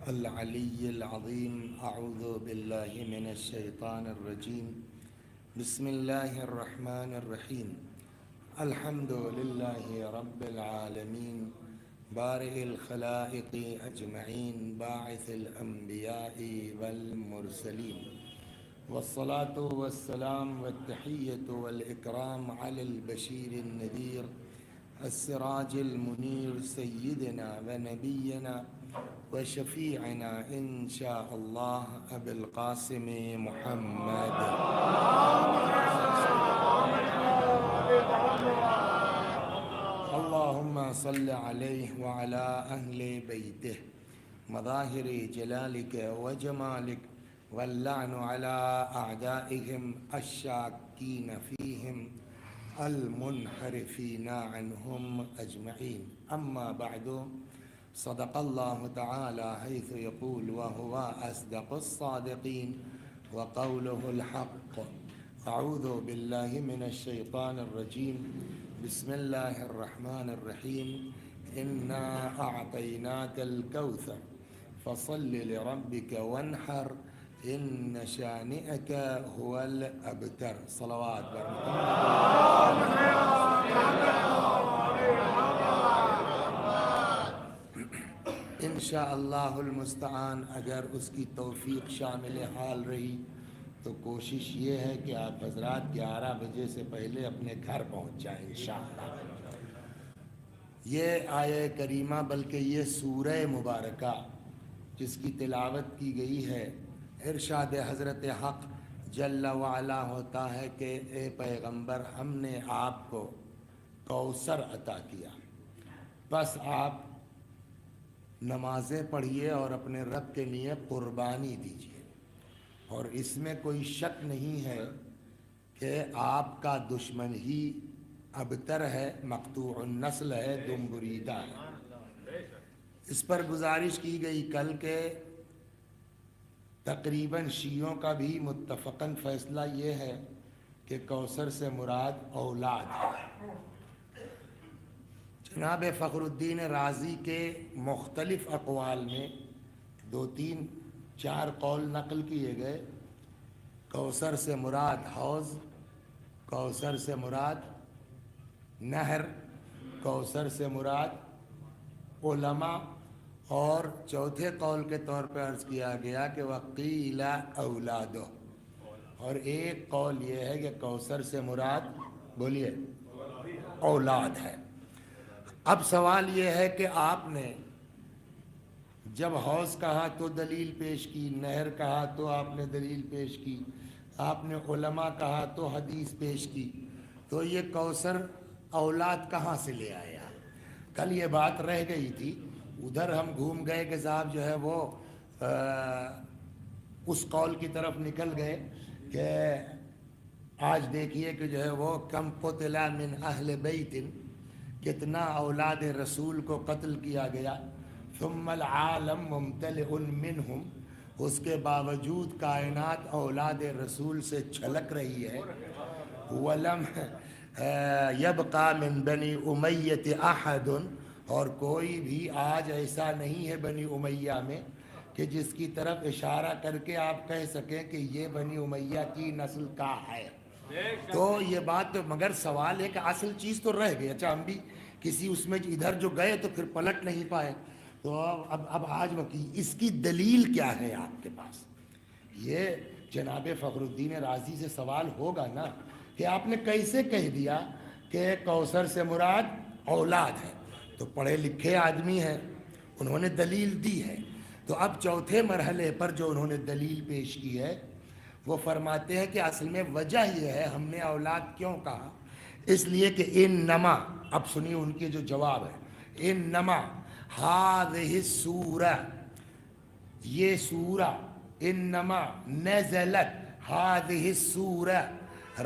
العلی العظیم اعوذ باللہ من الشیطان الرجیم بسم اللہ الرحمن الرحیم الحمد للہ رب العالمین بارئ الخلائق اجمعین باعث الانبیاء والمرسلین والصلاة والسلام والتحیۃ والاکرام علی البشیر النذیر السراج المنیر سیدنا ونبینا وشفیعنا ان شاء اللہ ابی القاسم محمد اللہم صل علیہ وعلی اہل بیتہ مظاہر جلالک وجمالک واللعن علی اعدائہم الشاکین فیہم المنحرفین عنہم اجمعین اما بعد صدق اللہ تعالی حیث یقول وہو اصدق الصادقین وقولہ الحق اعوذ باللہ من الشیطان الرجیم بسم اللہ الرحمن الرحیم انا اعطیناک الکوثر فصل لربک وانحر ان شانئک هو الابتر صلوات انشاءاللہ المستعان اگر اس کی توفیق شامل حال رہی تو کوشش یہ ہے کہ آپ حضرات 11 بجے سے پہلے اپنے گھر پہنچ جائیں انشاءاللہ۔ یہ آیہ کریمہ بلکہ یہ سورہ مبارکہ جس کی تلاوت کی گئی ہے، ارشاد حضرت حق جل وعلا ہوتا ہے کہ اے پیغمبر ہم نے آپ کو کوثر عطا کیا، بس آپ نمازیں پڑھیے اور اپنے رب کے لیے قربانی دیجیے، اور اس میں کوئی شک نہیں ہے کہ آپ کا دشمن ہی ابتر ہے، مقطوع النسل ہے، دم بریدہ ہے۔ اس پر گزارش کی گئی کل کے تقریباً شیعوں کا بھی متفقاً فیصلہ یہ ہے کہ کوثر سے مراد اولاد ہے۔ جناب فخر الدین رازی کے مختلف اقوال میں 2 3 4 قول نقل کیے گئے۔ کوثر سے مراد حوض، کوثر سے مراد نہر، کوثر سے مراد علماء، اور چوتھے قول کے طور پہ عرض کیا گیا کہ وقیل اولادہ، اور ایک قول یہ ہے کہ کوثر سے مراد بولیے اولاد ہے۔ اب سوال یہ ہے کہ آپ نے جب حوض کہا تو دلیل پیش کی، نہر کہا تو آپ نے دلیل پیش کی، آپ نے علماء کہا تو حدیث پیش کی، تو یہ کوثر اولاد کہاں سے لے آیا؟ کل یہ بات رہ گئی تھی، ادھر ہم گھوم گئے کہ صاحب جو ہے وہ اس قول کی طرف نکل گئے کہ آج دیکھیے کہ جو ہے وہ کم قتل من اہل بیت، کتنا اولاد رسول کو قتل کیا گیا، ثم العالم ممتلئ منہم، اس کے باوجود کائنات اولاد رسول سے چھلک رہی ہے۔ ولم یبقى من بنی امیۃ احد، اور کوئی بھی آج ایسا نہیں ہے بنی امیہ میں کہ جس کی طرف اشارہ کر کے آپ کہہ سکیں کہ یہ بنی امیہ کی نسل کا ہے۔ تو یہ بات، مگر سوال ہے کہ اصل چیز تو رہ گئی۔ اچھا ہم بھی کسی اس میں ادھر جو گئے تو پھر پلٹ نہیں پائے، تو اب آج اس کی دلیل کیا ہے آپ کے پاس؟ یہ جناب فخر الدین رازی سے سوال ہوگا نا کہ آپ نے کیسے کہہ دیا کہ کوثر سے مراد اولاد ہے؟ تو پڑھے لکھے آدمی ہیں، انہوں نے دلیل دی ہے۔ تو اب چوتھے مرحلے پر جو انہوں نے دلیل پیش کی ہے وہ فرماتے ہیں کہ اصل میں وجہ یہ ہے ہم نے اولاد کیوں کہا، اس لیے کہ انما، اب سنیے ان کے جو جواب ہے، انما هذه السورہ، یہ سورہ، انما نزلت هذه السورہ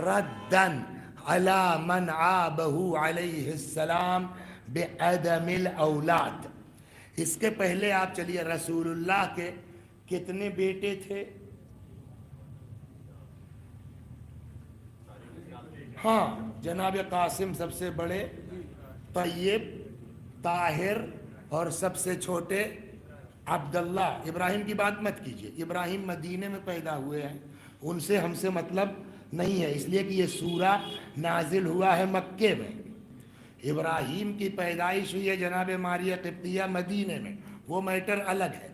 ردا على من عابه علیہ السلام بعدم الاولاد۔ اس کے پہلے آپ چلیے، رسول اللہ کے کتنے بیٹے تھے؟ ہاں، جناب قاسم سب سے بڑے، طیب، طاہر، اور سب سے چھوٹے عبداللہ، ابراہیم کی بات مت کیجئے، ابراہیم مدینے میں پیدا ہوئے ہیں، ان سے ہم سے مطلب نہیں ہے، اس لیے کہ یہ سورہ نازل ہوا ہے مکے میں۔ ابراہیم کی پیدائش ہوئی ہے جناب ماریہ قبطیہ مدینے میں، وہ میٹر الگ ہے۔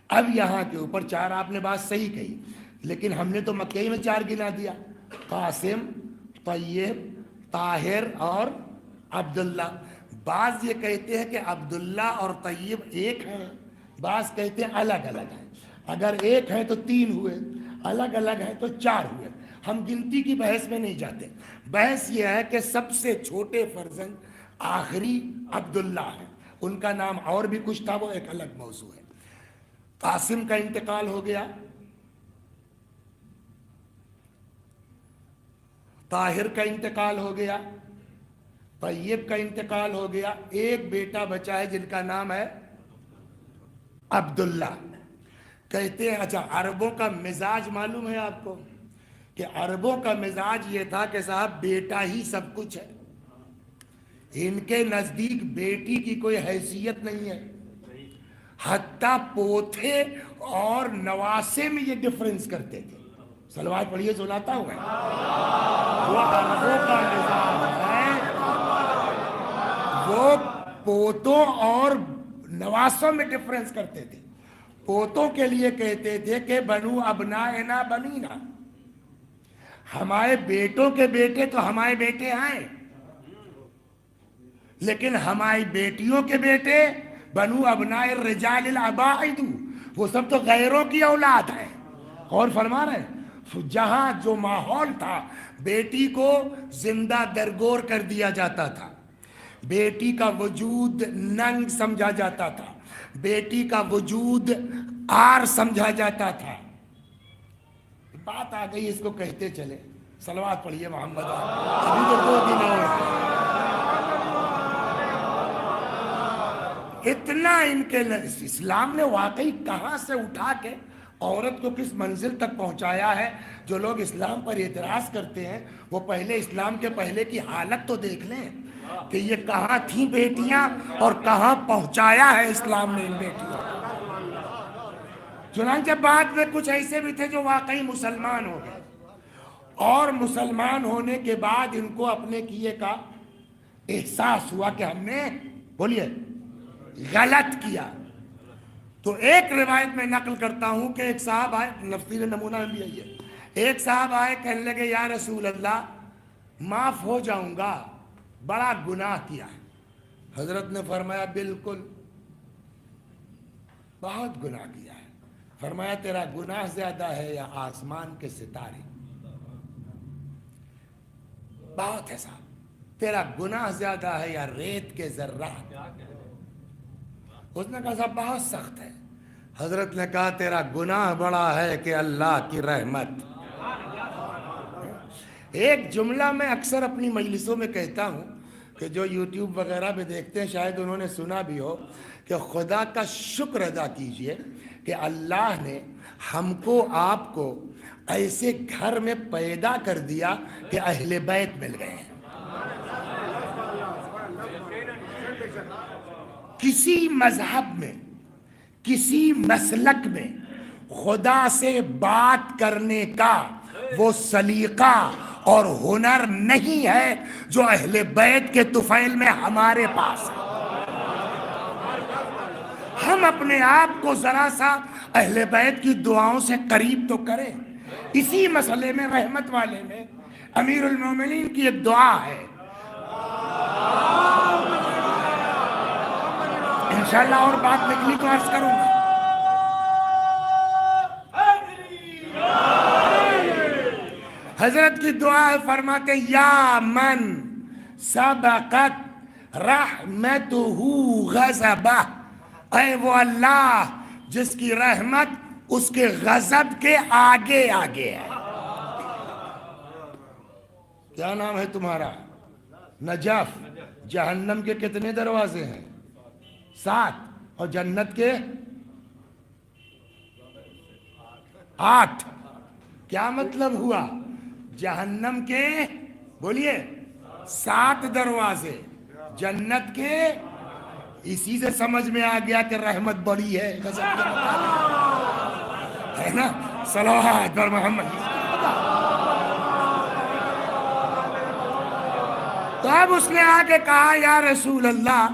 اب یہاں کے اوپر 4 آپ نے بات صحیح کہی، لیکن ہم نے تو مکے ہی میں 4 گنا دیا، قاسم، طیب، طاہر اور عبداللہ۔ بعض یہ کہتے ہیں کہ عبداللہ اور طیب ایک ہیں، بعض کہتے ہیں الگ الگ ہیں۔ اگر ایک ہیں تو 3 ہوئے، الگ الگ ہیں تو 4 ہوئے۔ ہم گنتی کی بحث میں نہیں جاتے، بحث یہ ہے کہ سب سے چھوٹے فرزند آخری عبداللہ ہیں، ان کا نام اور بھی کچھ تھا، وہ ایک الگ موضوع ہے۔ قاسم کا انتقال ہو گیا، طاہر کا انتقال ہو گیا، طیب کا انتقال ہو گیا، ایک بیٹا بچا ہے جن کا نام ہے عبداللہ۔ کہتے ہیں اچھا عربوں کا مزاج معلوم ہے آپ کو، کہ عربوں کا مزاج یہ تھا کہ صاحب بیٹا ہی سب کچھ ہے، ان کے نزدیک بیٹی کی کوئی حیثیت نہیں ہے، حتیٰ پوتے اور نواسے میں یہ ڈفرنس کرتے تھے۔ صلوات پڑھیے، سناتا ہوں میں، وہ عربوں کا مزاج ہے، وہ پوتوں اور نواسوں میں ڈفرنس کرتے تھے۔ پوتوں کے لیے کہتے تھے کہ بنو ابنائنا بنینا، ہمارے بیٹوں کے بیٹے تو ہمارے بیٹے ہیں، لیکن ہماری بیٹیوں کے بیٹے بنو ابناء الرجال العبائد، وہ سب تو غیروں کی اولاد ہیں۔ اور فرما رہے ہیں جہاں جو ماحول تھا، بیٹی کو زندہ درگور کر دیا جاتا تھا، بیٹی کا وجود ننگ سمجھا جاتا تھا، بیٹی کا وجود آر سمجھا جاتا تھا۔ بات آ گئی، اس کو کہتے چلے، صلوات پڑھیے محمد، ابھی تو 2 دن اور ہیں۔ اتنا ان کے اسلام نے واقعی کہاں سے اٹھا کے عورت کو کس منزل تک پہنچایا ہے۔ جو لوگ اسلام پر اعتراض کرتے ہیں وہ پہلے اسلام کے پہلے کی حالت تو دیکھ لیں کہ یہ کہاں تھیں بیٹیاں اور کہاں پہنچایا ہے اسلام نے ان بیٹیوں۔ چنانچہ بعد میں کچھ ایسے بھی تھے جو واقعی مسلمان ہو گئے، اور مسلمان ہونے کے بعد ان کو اپنے کیے کا احساس ہوا کہ ہم نے بولیے غلط کیا۔ تو ایک روایت میں نقل کرتا ہوں کہ ایک صاحب آئے، نفسیر نمونہ میں بھی یہی ہے، ایک صاحب آئے کہنے لگے یا رسول اللہ معاف ہو جاؤں گا، بڑا گناہ کیا ہے۔ حضرت نے فرمایا بالکل، بہت گناہ کیا ہے۔ فرمایا تیرا گناہ زیادہ ہے یا آسمان کے ستارے؟ بہت ہے صاحب، تیرا گناہ زیادہ ہے یا ریت کے ذرات؟ اس نے کہا صاحب بہت سخت ہے۔ حضرت نے کہا تیرا گناہ بڑا ہے کہ اللہ کی رحمت۔ ایک جملہ میں اکثر اپنی مجلسوں میں کہتا ہوں کہ جو یوٹیوب وغیرہ پہ دیکھتے ہیں شاید انہوں نے سنا بھی ہو، کہ خدا کا شکر ادا کیجئے کہ اللہ نے ہم کو آپ کو ایسے گھر میں پیدا کر دیا کہ اہل بیت مل گئے ہیں۔ کسی مذہب میں، کسی مسلک میں خدا سے بات کرنے کا وہ سلیقہ اور ہنر نہیں ہے جو اہل بیت کے طفیل میں ہمارے پاس ہے۔ ہم اپنے آپ کو ذرا سا اہل بیت کی دعاؤں سے قریب تو کریں۔ اسی مسئلے میں رحمت والے میں امیر المومنین کی ایک دعا ہے، انشاءاللہ اور بات نکلی تو عرض کروں گا۔ حضرت کی دعا ہے، فرماتے یا من سبقت رحمتہ غضبہ، اے وہ اللہ جس کی رحمت اس کے غضب کے آگے آگے ہے۔ کیا نام ہے تمہارا؟ نجف۔ جہنم کے کتنے دروازے ہیں؟ 7، اور جنت کے 8۔ کیا مطلب ہوا؟ جہنم کے بولیے 7 دروازے، جنت کے اسی سے سمجھ میں آ گیا کہ رحمت بڑی ہے غضب کے مقابلے، ہے نا؟ صلوات پر محمد۔ تو اب اس نے آ کے کہا یا رسول اللہ،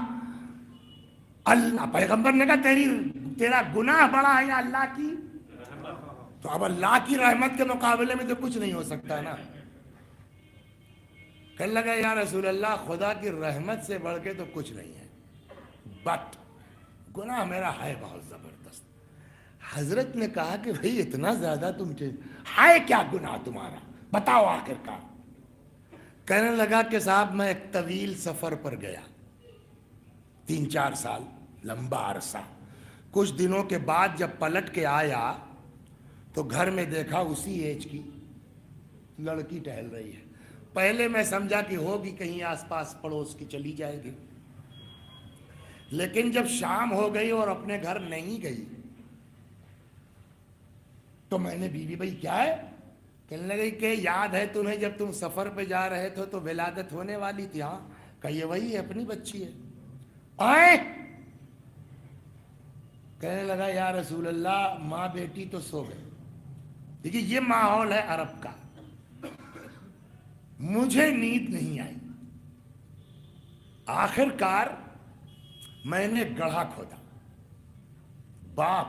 اللہ پیغمبر نے کہا تیرا گناہ بڑا ہے یا اللہ کی؟ تو اب اللہ کی رحمت کے مقابلے میں تو کچھ نہیں ہو سکتا نا۔ کہنے لگا یا رسول اللہ خدا کی رحمت سے بڑھ کے تو کچھ نہیں ہے، بٹ گناہ میرا ہے بہت زبردست۔ حضرت نے کہا کہ بھئی اتنا زیادہ تم ہے کیا گناہ تمہارا، بتاؤ آخر کار۔ کہنے لگا کہ صاحب میں ایک طویل سفر پر گیا، 3-4 سال، لمبا عرصہ۔ کچھ دنوں کے بعد جب پلٹ کے آیا تو گھر میں دیکھا اسی ایج کی لڑکی ٹہل رہی ہے۔ پہلے میں سمجھا کہ ہوگی کہیں آس پاس پڑوس کی، چلی جائے گی، لیکن جب شام ہو گئی اور اپنے گھر نہیں گئی تو میں نے بیوی بھائی کیا ہے؟ کہنے لگی کہ یاد ہے تمہیں جب تم سفر پہ جا رہے تھے تو ولادت ہونے والی تھی؟ ہاں۔ کہ یہ وہی ہے، اپنی بچی ہے۔ آئے کہنے لگا یا رسول اللہ ماں بیٹی تو سو گئے۔ دیکھیے یہ ماحول ہے عرب کا، مجھے نیند نہیں آئی۔ آخر کار میں نے گڑھا کھودا، باپ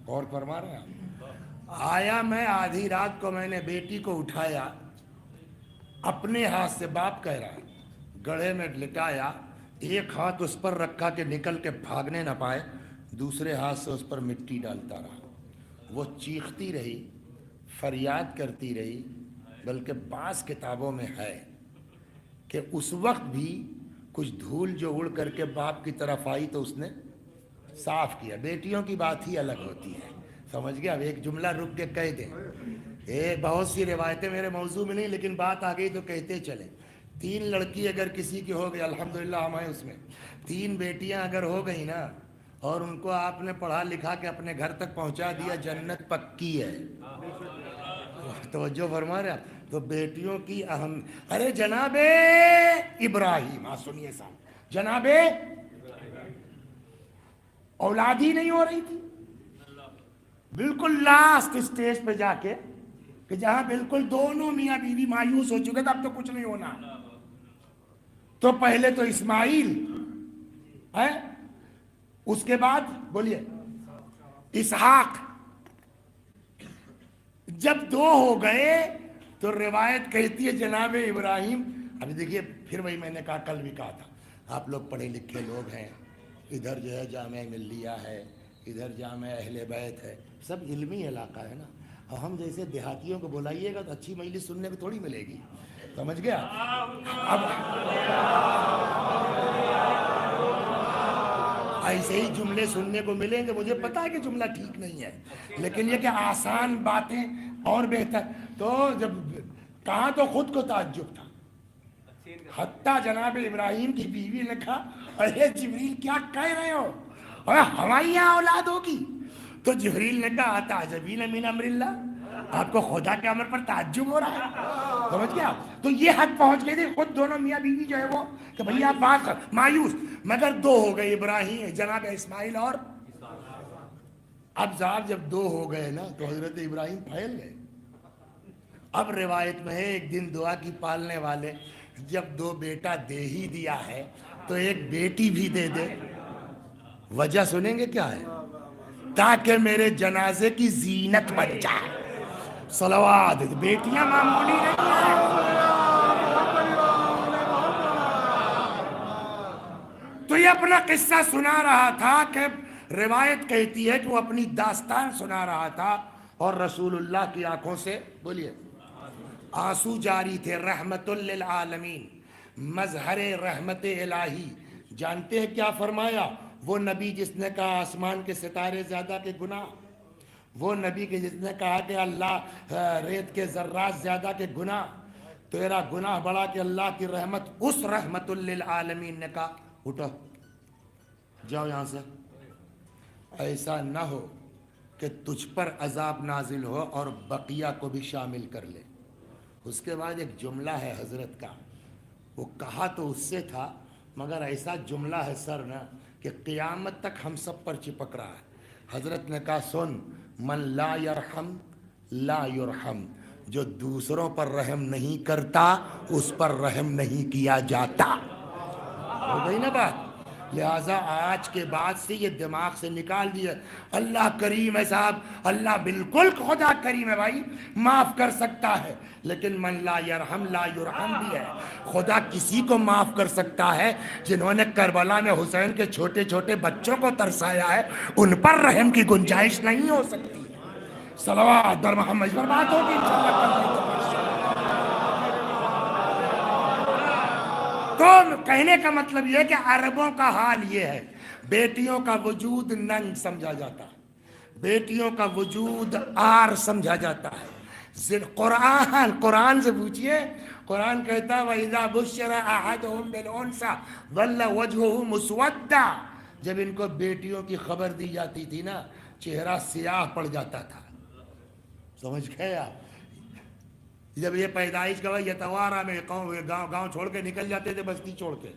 غور فرما رہے ہیں، آیا میں آدھی رات کو، میں نے بیٹی کو اٹھایا اپنے ہاتھ سے، باپ کہہ رہا ہے، گڑھے میں لٹایا، ایک ہاتھ اس پر رکھا کہ نکل کے بھاگنے نہ پائے، دوسرے ہاتھ سے اس پر مٹی ڈالتا رہا۔ وہ چیختی رہی، فریاد کرتی رہی، بلکہ بعض کتابوں میں ہے کہ اس وقت بھی کچھ دھول جو اڑ کر کے باپ کی طرف آئی تو اس نے صاف کیا۔ بیٹیوں کی بات ہی الگ ہوتی ہے، سمجھ گیا؟ اب ایک جملہ رک کے کہہ دیں، بہت سی روایتیں میرے موضوع میں نہیں، لیکن بات آ گئی تو کہتے چلیں۔ 3 لڑکی اگر کسی کی ہو گئی، الحمدللہ ہم ہیں اس میں، 3 بیٹیاں اگر ہو گئی نا، اور ان کو آپ نے پڑھا لکھا کے اپنے گھر تک پہنچا دیا، جنت پکی ہے۔ توجہ فرما رہے ہیں؟ تو بیٹیوں کی اہم، ارے جناب ابراہیم، سنیے صاحب، جناب اولاد ہی نہیں ہو رہی تھی، بالکل لاسٹ اسٹیج پہ جا کے، کہ جہاں بالکل دونوں میاں بیوی مایوس ہو چکے تھے، اب تو کچھ نہیں ہونا۔ تو پہلے تو اسماعیل ہے، اس کے بعد بولیے اسحاق۔ جب 2 ہو گئے تو روایت کہتی ہے جناب ابراہیم، ابھی دیکھیے پھر وہی میں نے کہا، کل بھی کہا تھا، آپ لوگ پڑھے لکھے لوگ ہیں، ادھر جو ہے جامعہ ملیہ ہے، ادھر جامعہ اہل بیت ہے، سب علمی علاقہ ہے نا۔ اور ہم جیسے دیہاتیوں کو بلائیے گا تو اچھی مجلس سننے کو تھوڑی ملے گی، سمجھ گیا؟ اب ایسے ہی جملے سننے کو ملیں گے، مجھے پتا ہے کہ جملہ ٹھیک نہیں ہے، لیکن یہ کہ آسان باتیں اور بہتر۔ تو جب کہا تو خود کو تعجب تھا، حتیٰ جناب ابراہیم کی بیوی نے کہا ارے جبریل کیا کہہ رہے ہو، اور ہماری یہاں اولاد ہوگی؟ تو جبریل نے کہا تعجبین من امر اللہ، آپ کو خدا کے امر پر تعجب ہو رہا ہے، سمجھ گیا؟ تو یہ حد پہنچ گئی تھی، خود دونوں میاں بیوی جو ہے وہ کہ بھئی آپ بات کر، مایوس، مگر 2 ہو گئے، ابراہیم جناب اسماعیل اور اب صاحب جب 2 ہو گئے نا تو حضرت ابراہیم پھیل گئے۔ اب روایت میں ہے ایک دن دعا کی پالنے والے، جب 2 بیٹا دے ہی دیا ہے تو ایک بیٹی بھی دے دے۔ وجہ سنیں گے کیا ہے؟ تاکہ میرے جنازے کی زینت بن جائے۔ صلوات، بیٹیاں معمولی نہیں ہیں۔ تو یہ اپنا قصہ سنا رہا تھا کہ روایت کہتی ہے کہ وہ اپنی داستان سنا رہا تھا اور رسول اللہ کی آنکھوں سے بولیے آنسو جاری تھے۔ رحمت للعالمین، مظہر رحمت الہی۔ جانتے ہیں کیا فرمایا؟ وہ نبی جس نے کہا آسمان کے ستارے زیادہ کے گناہ، وہ نبی کے جس نے کہا کہ اللہ ریت کے ذرات زیادہ کے گناہ، تیرا گناہ بڑا کہ اللہ کی رحمت، اس رحمت للعالمین نے کہا اٹھو جاؤ یہاں سے، ایسا نہ ہو کہ تجھ پر عذاب نازل ہو اور بقیہ کو بھی شامل کر لے۔ اس کے بعد ایک جملہ ہے حضرت کا، وہ کہا تو اس سے تھا مگر ایسا جملہ ہے سر نا کہ قیامت تک ہم سب پر چپک رہا ہے. حضرت نے کہا سن، من لا یرحم لا یرحم، جو دوسروں پر رحم نہیں کرتا اس پر رحم نہیں کیا جاتا. ہو گئی نا بات؟ لہٰذا آج کے بعد سے یہ دماغ سے نکال دیا. اللہ کریم ہے صاحب، اللہ بالکل خدا کریم ہے بھائی، معاف کر سکتا ہے، لیکن من لا یرحم لا یرحم بھی ہے. خدا کسی کو معاف کر سکتا ہے جنہوں نے کربلا میں حسین کے چھوٹے چھوٹے بچوں کو ترسایا ہے، ان پر رحم کی گنجائش نہیں ہو سکتی. صلوات بر محمد پر بات ہوگی انشاءاللہ. تو کہنے کا مطلب یہ ہے کہ عربوں کا حال یہ ہے، بیٹیوں کا وجود ننگ سمجھا جاتا ہے، بیٹیوں کا وجود آر سمجھا جاتا ہے. قرآن سے پوچھئے، قرآن کہتا ہے وَإِذَا بُشِّرَ أَحَدُهُمْ بِالْأُنثَىٰ ظَلَّ وَجْهُهُ مُسْوَدًّا. جب ان کو بیٹیوں کی خبر دی جاتی تھی نا، چہرہ سیاہ پڑ جاتا تھا. سمجھ گئے آپ؟ جب یہ پیدائش کا یتوارا میں گاؤں چھوڑ کے نکل جاتے تھے، بستی چھوڑ کے.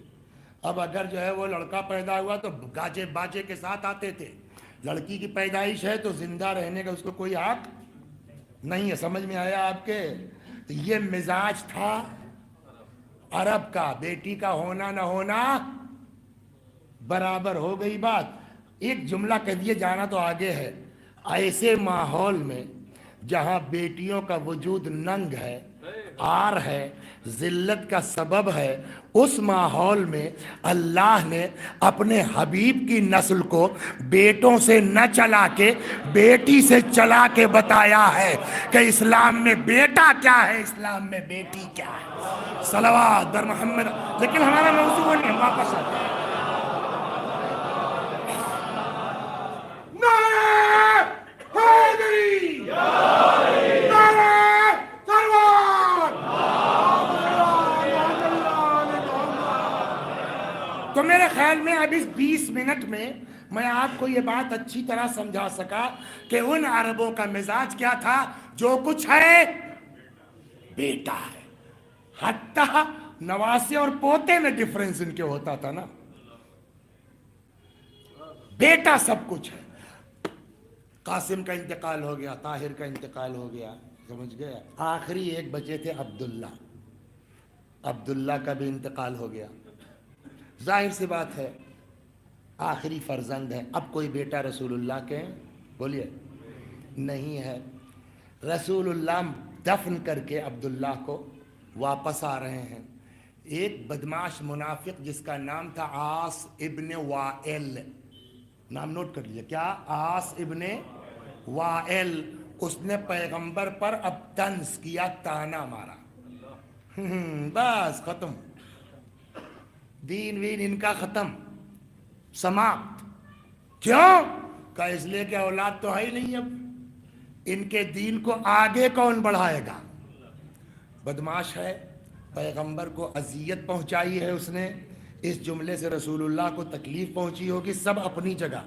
اب اگر جو ہے وہ لڑکا پیدا ہوا تو گاجے باجے کے ساتھ آتے تھے. لڑکی کی پیدائش ہے تو زندہ رہنے کا اس کو کوئی حق نہیں ہے. سمجھ میں آیا آپ کے؟ تو یہ مزاج تھا عرب کا، بیٹی کا ہونا نہ ہونا برابر. ہو گئی بات. ایک جملہ کہہ دیے جانا تو آگے ہے. ایسے ماحول میں جہاں بیٹیوں کا وجود ننگ ہے، آر ہے، ذلت کا سبب ہے، اس ماحول میں اللہ نے اپنے حبیب کی نسل کو بیٹوں سے نہ چلا کے بیٹی سے چلا کے بتایا ہے کہ اسلام میں بیٹا کیا ہے، اسلام میں بیٹی کیا ہے. صلوات بر محمد. لیکن ہمارا موضوع نہیں، واپس آتے ہیں. تو میرے خیال میں اب اس 20 منٹ میں آپ کو یہ بات اچھی طرح سمجھا سکا کہ ان عربوں کا مزاج کیا تھا. جو کچھ ہے بیٹا ہے. حتیٰ نواسے اور پوتے میں ڈفرنس ان کے ہوتا تھا نا. بیٹا سب کچھ ہے. قاسم کا انتقال ہو گیا، طاہر کا انتقال ہو گیا، سمجھ گئے. آخری ایک بچے تھے عبداللہ. عبداللہ کا بھی انتقال ہو گیا. ظاہر سی بات ہے آخری فرزند ہے. اب کوئی بیٹا رسول اللہ کے بولیے نہیں ہے. رسول اللہ دفن کر کے عبداللہ کو واپس آ رہے ہیں. ایک بدماش منافق جس کا نام تھا عاص ابن وائل، نام نوٹ کر لیجیے. کیا؟ عاص ابن وائل. اس نے پیغمبر پر اب طنز کیا، تانا مارا. بس ختم، دین وین ان کا ختم، سماپت. کیوں؟ کہ اس لیے کہ اولاد تو ہے ہی نہیں. اب ان کے دین کو آگے کون بڑھائے گا؟ بدماش ہے. پیغمبر کو اذیت پہنچائی ہے اس نے. اس جملے سے رسول اللہ کو تکلیف پہنچی ہوگی، سب اپنی جگہ.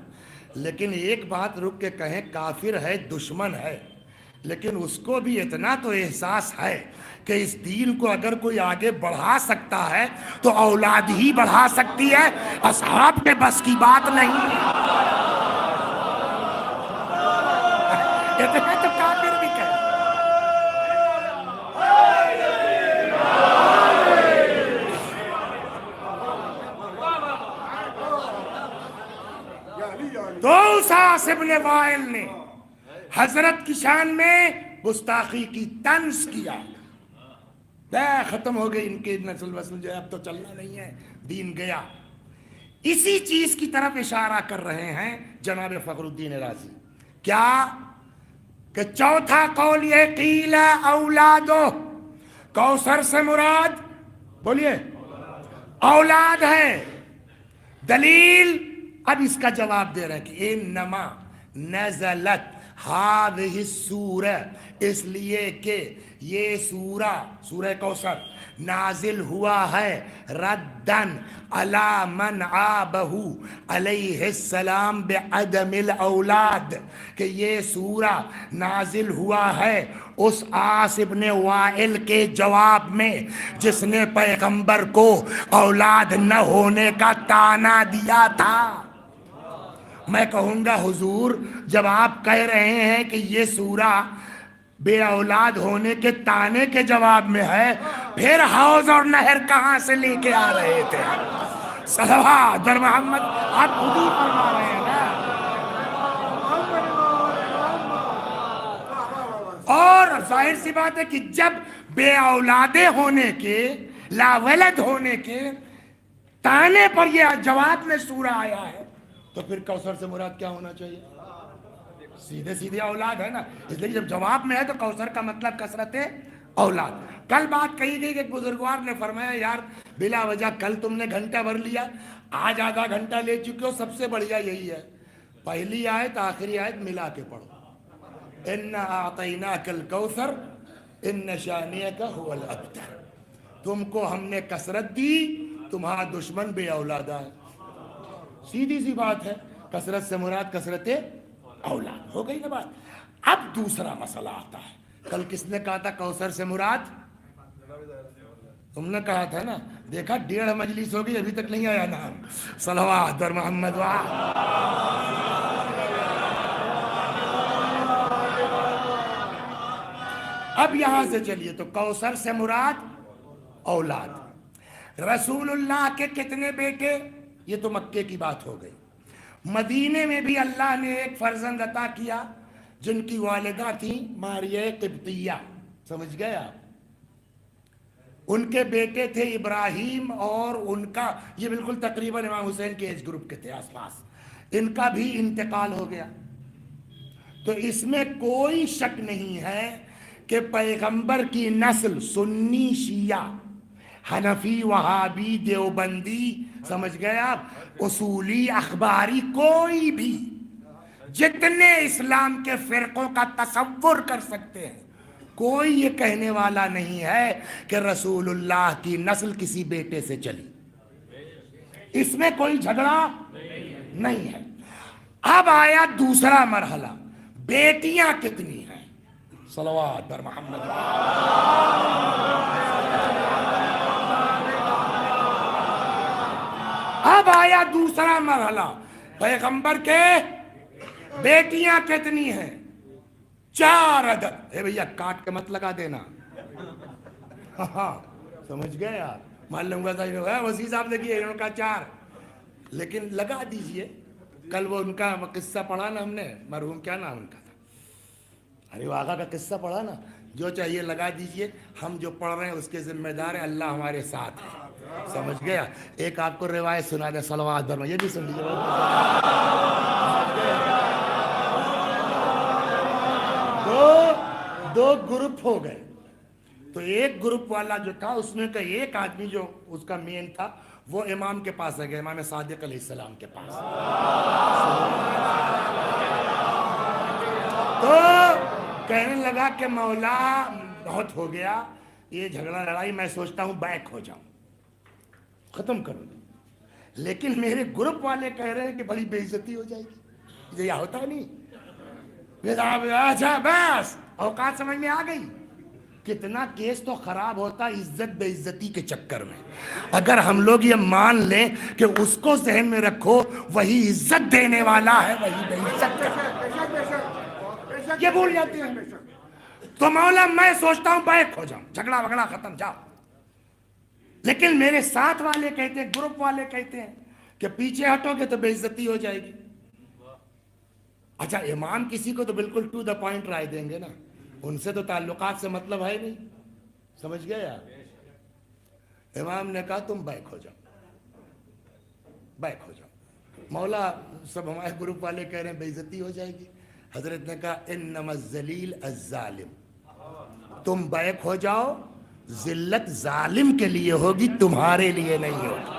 لیکن ایک بات رک کے کہیں، کافر ہے، دشمن ہے، لیکن اس کو بھی اتنا تو احساس ہے کہ اس دین کو اگر کوئی آگے بڑھا سکتا ہے تو اولاد ہی بڑھا سکتی ہے، اصحاب کے بس کی بات نہیں. اتنا تو کافر بھی کہے. تو عاص ابن وائل نے حضرت کی شان میں گستاخی کی، طنز کیا. ختم ہو گئی ان کی نسل وسل جو ہے، اب تو چلنا نہیں ہے، دین گیا. اسی چیز کی طرف اشارہ کر رہے ہیں جناب فخر الدین رازی. کیا؟ کہ چوتھا قول یہ قیل اولادو، کوثر سے مراد بولیے اولاد ہے. دلیل اب اس کا جواب دے رہے ہیں کہ انما نزلت هذه السورہ، اس لیے کہ یہ سورہ کوثر نازل ہوا ہے ردن علی من عابہ علیہ السلام بعدم الاولاد، کہ یہ سورہ نازل ہوا ہے اس عاص ابن وائل کے جواب میں جس نے پیغمبر کو اولاد نہ ہونے کا طعنہ دیا تھا. میں کہوں گا حضور جب آپ کہہ رہے ہیں کہ یہ سورہ بے اولاد ہونے کے طعنے کے جواب میں ہے، پھر حوض اور نہر کہاں سے لے کے آ رہے تھے؟ صلوات در محمد، آپ خود ہی فرما رہے ہیں نا۔ اور ظاہر سی بات ہے کہ جب بے اولادے ہونے کے، لا ولد ہونے کے طعنے پر یہ جواب میں سورہ آیا ہے، تو پھر کوثر سے مراد کیا ہونا چاہیے؟ سیدھے سیدھے اولاد ہے نا۔ اس لیے جب جواب میں ہے تو کوثر کا مطلب کثرت اولاد۔ کل بات کہی گئی کہ ایک بزرگوار نے فرمایا یار بلا وجہ کل تم نے گھنٹہ بھر لیا، آج آدھا گھنٹہ لے چکے ہو، سب سے بڑھیا یہی ہے پہلی آیت آخری آیت ملا کے پڑھو، اِنَّا أَعْطَيْنَاكَ الْكَوْثَرَ إِنَّ شَانِئَكَ هُوَ الْأَبْتَرُ۔ تم کو ہم نے کثرت دی، تمہارا دشمن بے اولادہ ہے۔ سیدھی سی بات ہے، کثرت سے مراد کثرت اولاد ہو گئی نا بات۔ اب دوسرا مسئلہ آتا ہے، کل کس نے کہا تھا کوثر سے مراد؟ تم نے کہا تھا نا، دیکھا 1.5 مجلس ہو گئی ابھی تک نہیں آیا نام۔ صلوات در محمد اب یہاں سے چلیے تو کوثر سے مراد اولاد۔ رسول اللہ کے کتنے بیٹے؟ یہ تو مکے کی بات ہو گئی۔ مدینے میں بھی اللہ نے ایک فرزند عطا کیا جن کی والدہ تھی ماریہ قبطیہ، سمجھ گئے آپ؟ ان کے بیٹے تھے ابراہیم، اور ان کا یہ بالکل تقریباً امام حسین کے ایج گروپ کے تھے آس پاس، ان کا بھی انتقال ہو گیا۔ تو اس میں کوئی شک نہیں ہے کہ پیغمبر کی نسل سنی شیعہ، حنفی، وہابی، دیوبندی، سمجھ گئے آپ، اصولی، اخباری، کوئی بھی جتنے اسلام کے فرقوں کا تصور کر سکتے ہیں، کوئی یہ کہنے والا نہیں ہے کہ رسول اللہ کی نسل کسی بیٹے سے چلی۔ اس میں کوئی جھگڑا نہیں ہے۔ اب آیا دوسرا مرحلہ، بیٹیاں کتنی ہیں؟ صلوات بر محمد۔ اب آیا دوسرا مرحلہ، پیغمبر کے بیٹیاں کتنی ہیں؟ 4 عدد۔ اے بھیا کاٹ کے مت لگا دینا، ہاں سمجھ گئے آپ؟ مان لوں گا وسیع صاحب دیکھیے انہوں کا 4، لیکن لگا دیجئے۔ کل وہ ان کا قصہ پڑھا نا ہم نے، مرحوم کیا نام ان کا تھا، ارے آغا کا قصہ پڑھا نا، جو چاہیے لگا دیجئے، ہم جو پڑھ رہے ہیں اس کے ذمہ دار ہیں، اللہ ہمارے ساتھ ہے، سمجھ گیا؟ ایک آپ کو روایت سنا دے، صلوات برما، یہ بھی سن لیجیے۔ دو گروپ ہو گئے، تو ایک گروپ والا جو تھا اس میں کا ایک آدمی جو اس کا مین تھا وہ امام کے پاس ہے گیا، امام صادق علیہ السلام کے پاس۔ تو کہنے لگا کہ مولا بہت ہو گیا یہ جھگڑا لڑائی، میں سوچتا ہوں بیک ہو جاؤں، ختم کروں، لیکن میرے گروپ والے کہہ رہے ہیں کہ بڑی بے عزتی ہو جائے گی، یہ ہوتا نہیں۔ اچھا بس اوقات سمجھ میں آ گئی۔ کتنا کیس تو خراب ہوتا عزت بے عزتی کے چکر میں۔ اگر ہم لوگ یہ مان لیں کہ اس کو ذہن میں رکھو وہی عزت دینے والا ہے، وہی بے عزت کا، یہ بھول جاتے ہیں۔ تو مولا میں سوچتا ہوں بیک ہو جاؤں، جھگڑا وگڑا ختم، جاؤ، لیکن میرے ساتھ والے کہتے ہیں، گروپ والے کہتے ہیں کہ پیچھے ہٹو گے تو بے عزتی ہو جائے گی۔ اچھا امام کسی کو تو بالکل ٹو دا پوائنٹ رائے دیں گے نا، ان سے تو تعلقات سے مطلب ہے نہیں، سمجھ گئے آپ؟ امام نے کہا تم بیک ہو جاؤ، بیک ہو جاؤ۔ مولا سب ہمارے گروپ والے کہہ رہے ہیں بے عزتی ہو جائے گی، حضرت نے کہا انما الذلیل الظالم، تم بیک ہو جاؤ، ذلت ظالم کے لیے ہوگی، تمہارے لیے نہیں ہوگی۔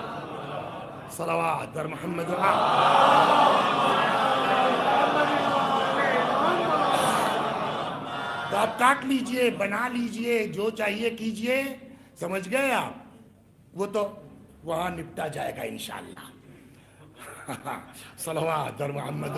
صلوات بر محمد۔ تو آپ کاٹ لیجئے، بنا لیجئے، جو چاہیے کیجئے، سمجھ گئے آپ؟ وہ تو وہاں نپٹا جائے گا انشاءاللہ۔ صلوات بر محمد۔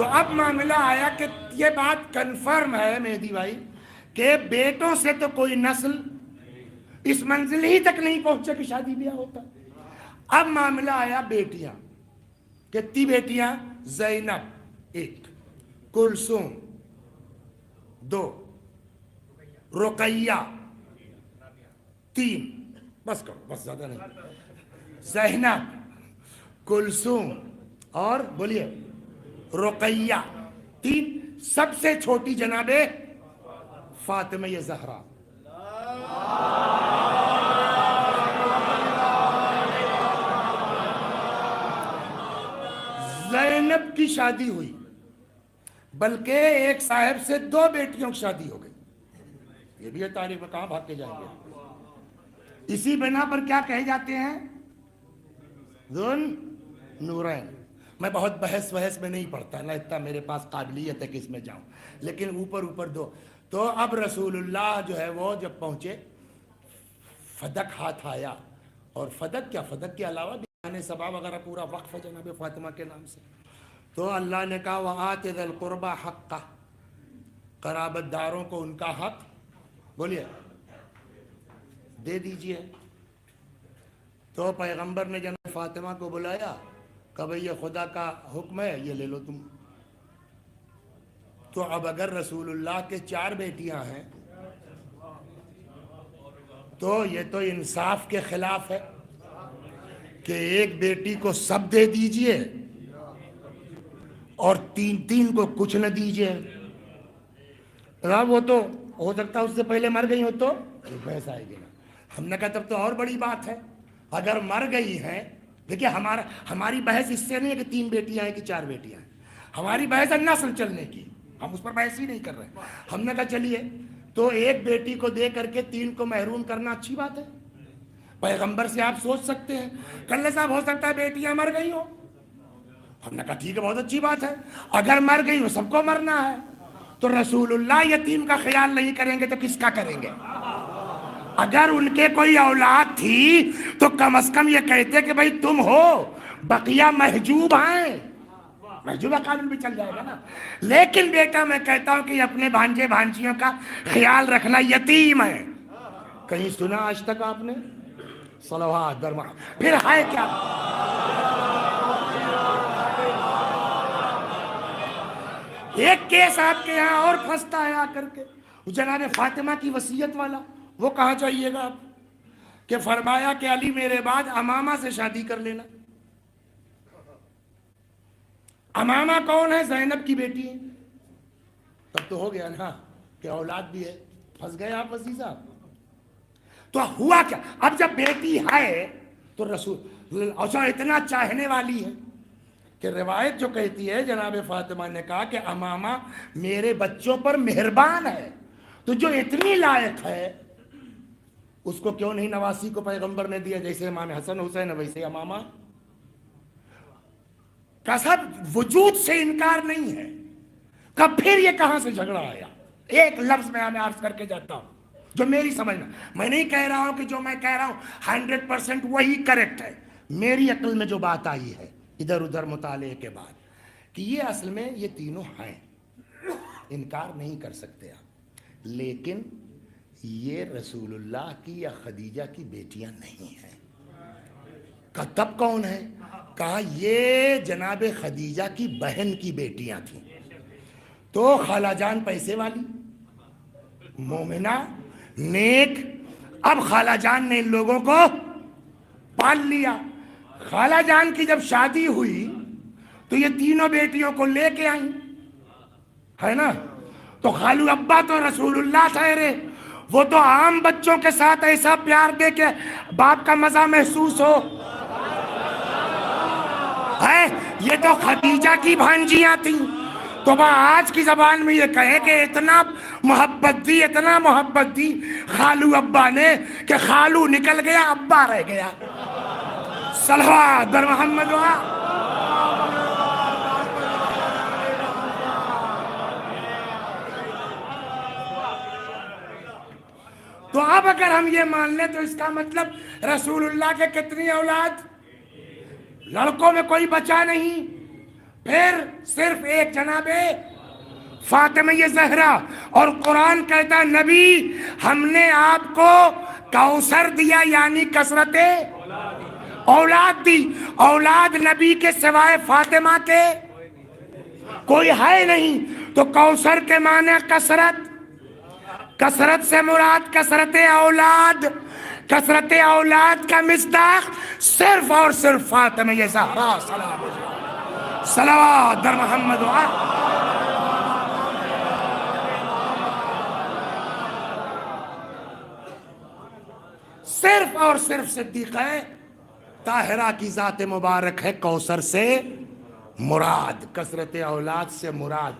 تو اب معاملہ آیا کہ یہ بات کنفرم ہے مہدی بھائی کہ بیٹوں سے تو کوئی نسل اس منزل ہی تک نہیں پہنچے کہ شادی بیاہ ہوتا. اب معاملہ آیا بیٹیاں. کتنی بیٹیاں؟ زینب 1، کلثوم 2، رقیہ 3، بس کرو بس زیادہ نہیں. زینب، کلثوم اور بولیے رقیہ 3. سب سے چھوٹی جناب فاطمہ زہرا. زینب کی شادی ہوئی، بلکہ ایک صاحب سے 2 بیٹیوں کی شادی ہو گئی. یہ بھی ہے تاریخ میں، کہاں بھاگ کے جائیں گے. اسی بنا پر کیا کہے جاتے ہیں؟ ذوالنورین. میں بہت بحث میں نہیں پڑھتا، نہ اتنا میرے پاس قابلیت ہے کہ اس میں جاؤں، لیکن اوپر 2. تو اب رسول اللہ جو ہے وہ جب پہنچے، فدق ہاتھ آیا. اور فدق کیا، فدق کے علاوہ بھی سبا وغیرہ پورا وقف ہے جناب فاطمہ کے نام سے. تو اللہ نے کہا وَآتِ ذِی الْقُرْبَى حَقَّهُ، قرابت داروں کو ان کا حق بولیے دے دیجئے. تو پیغمبر نے جناب فاطمہ کو بلایا کہ بھئی یہ خدا کا حکم ہے، یہ لے لو تم. تو اب اگر رسول اللہ کے 4 بیٹیاں ہیں تو یہ تو انصاف کے خلاف ہے کہ ایک بیٹی کو سب دے دیجئے اور 3 کو کچھ نہ دیجئے. وہ تو ہو سکتا ہے اس سے پہلے مر گئی ہو تو بحث آئے گی. ہم نے کہا تب تو اور بڑی بات ہے. اگر مر گئی ہیں، دیکھیے ہماری بحث اس سے نہیں ہے کہ 3 بیٹیاں ہیں کہ 4 بیٹیاں ہیں. ہماری بحث ہے نسل چلنے کی، ہم اس پر بحث ہی نہیں کر رہے. ہم نے کہا چلیے تو ایک بیٹی کو دے کر کے 3 کو محروم کرنا اچھی بات ہے. پیغمبر سے آپ سوچ سکتے ہیں کلے صاحب ہو سکتا ہے بیٹیاں مر گئی ہو. ہم نے کہا ٹھیک ہے، بہت اچھی بات ہے. اگر مر گئی ہو سب کو مرنا ہے تو رسول اللہ یتیم کا خیال نہیں کریں گے تو کس کا کریں گے؟ اگر ان کے کوئی اولاد تھی تو کم از کم یہ کہتے کہ بھئی تم ہو، بقیہ محجوب ہیں. محجوبہ قانون بھی چل جائے گا نا. لیکن بیٹا میں کہتا ہوں کہ اپنے بھانجے بھانجیوں کا خیال رکھنا، یتیم ہے. کہیں سنا آج تک آپ نے؟ صلوات بر محمد. پھر ہے کیا؟ ایک کیس آپ کے یہاں اور پھنستا ہے آ کر کے، جناب فاطمہ کی وصیت والا. وہ کہاں چاہیے گا آپ کہ فرمایا کہ علی میرے بعد امامہ سے شادی کر لینا. امامہ کون ہے؟ زینب کی بیٹی ہے. تب تو ہو گیا نا کہ اولاد بھی ہے. پھنس گئے آپ وزیر صاحب. تو ہوا کیا؟ اب جب بیٹی ہے تو رسول اچھا اتنا چاہنے والی ہے کہ روایت جو کہتی ہے جناب فاطمہ نے کہا کہ امامہ میرے بچوں پر مہربان ہے، تو جو اتنی لائق ہے اس کو کیوں نہیں نواسی کو پیغمبر نے دیا؟ جیسے امام حسن حسین ویسے امامہ کا سب وجود سے انکار نہیں ہے. کب پھر یہ کہاں سے جھگڑا آیا؟ ایک لفظ میں عرض کر کے جاتا ہوں جو میری سمجھ میں نہیں کہہ رہا ہوں کہ جو میں کہہ رہا ہوں 100% وہی کریکٹ ہے. میری عقل میں جو بات آئی ہے ادھر ادھر مطالعے کے بعد کہ یہ اصل میں یہ تینوں ہیں، انکار نہیں کر سکتے آپ. لیکن یہ رسول اللہ کی یا خدیجہ کی بیٹیاں نہیں ہیں. تب کون ہے؟ کہا یہ جناب خدیجہ کی بہن کی بیٹیاں تھیں. تو خالہ جان پیسے والی، مومنہ، نیک. اب خالہ جان نے ان لوگوں کو پال لیا. خالہ جان کی جب شادی ہوئی تو یہ تینوں بیٹیوں کو لے کے آئیں، ہے نا. تو خالو ابا تو رسول اللہ ٹھہرے، وہ تو عام بچوں کے ساتھ ایسا پیار دے کے باپ کا مزہ محسوس ہو ہے. یہ تو خدیجہ کی بھانجیاں تھیں. تو آج کی زبان میں یہ کہے کہ اتنا محبت دی خالو ابا نے کہ خالو نکل گیا، ابا رہ گیا. صلوات بر محمد. تو اب اگر ہم یہ مان لیں تو اس کا مطلب رسول اللہ کے کتنی اولاد؟ لڑکوں میں کوئی بچا نہیں. پھر صرف ایک جناب فاطمہ زہرا، اور قرآن کہتا ہے نبی ہم نے آپ کو کوثر دیا، یعنی کثرت اولاد دی۔ اولاد نبی کے سوائے فاطمہ کے کوئی ہے نہیں، تو کوثر کے معنی کثرت، کثرت سے مراد کثرت اولاد، کثرت اولاد کا مصداق صرف اور صرف فاطمہ زہرا سلام اللہ، صلوات در محمد صرف اور صرف صدیقہ طاہرہ کی ذات مبارک ہے کوثر سے مراد، کثرت اولاد سے مراد۔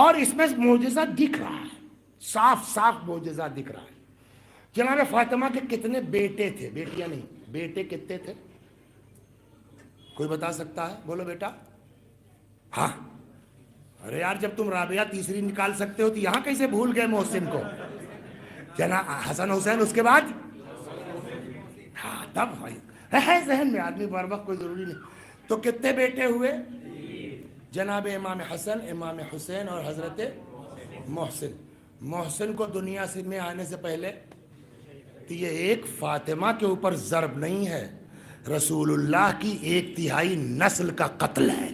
اور اس میں معجزہ دکھ رہا ہے، صاف صاف معجزہ دکھ رہا ہے۔ جناب فاطمہ کے کتنے بیٹے تھے، بیٹیاں نہیں، بیٹے کتنے تھے؟ کوئی بتا سکتا ہے؟ بولو بیٹا۔ ہاں، ارے یار جب تم رابعہ تیسری نکال سکتے ہو تو یہاں کیسے بھول گئے محسن کو؟ جناب حسن حسین اس کے بعد، ہاں تب ہے ذہن میں، آدمی بار وقت کوئی ضروری نہیں۔ تو کتنے بیٹے ہوئے؟ جناب امام حسن، امام حسین اور حضرت محسن۔ محسن کو دنیا سے میں آنے سے پہلے تو یہ ایک فاطمہ کے اوپر ضرب نہیں ہے، رسول اللہ کی 1/3 نسل کا قتل ہے۔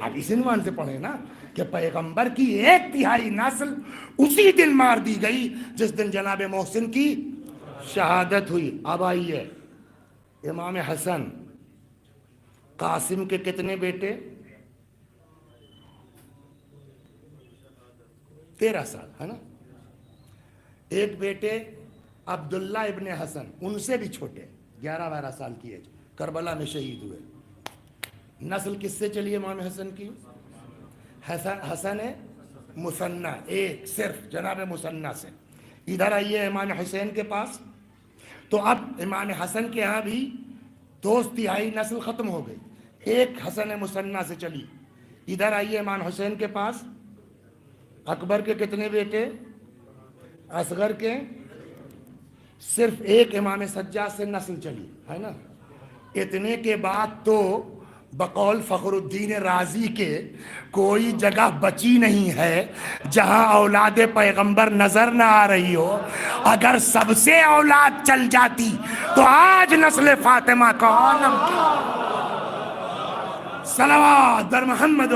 آپ اس عنوان سے پڑھیں نا کہ پیغمبر کی 1/3 نسل اسی دن مار دی گئی جس دن جناب محسن کی شہادت ہوئی۔ اب آئیے امام حسن، قاسم کے کتنے بیٹے؟ 13 سال ہے نا۔ ایک بیٹے عبداللہ ابن حسن، ان سے بھی چھوٹے، 11-12 سال کی ایج، کربلا میں شہید ہوئے۔ نسل کس سے چلی امام حسن کی؟ حسن مثنی، ایک صرف جناب مثنی سے۔ ادھر آئیے امام حسین کے پاس، تو اب امام حسن کے ہاں بھی 2/3 نسل ختم ہو گئی، ایک حسن مثنی سے چلی۔ ادھر آئیے امام حسین کے پاس، اکبر کے کتنے بیٹے؟ اصغر کے صرف ایک امام سجاد سے نسل چلی ہے نا۔ اتنے کے بعد تو بقول فخر الدین رازی کے کوئی جگہ بچی نہیں ہے جہاں اولاد پیغمبر نظر نہ آ رہی ہو۔ اگر سب سے اولاد چل جاتی تو آج نسل فاطمہ کا عالم کیا؟ صلوات در محمد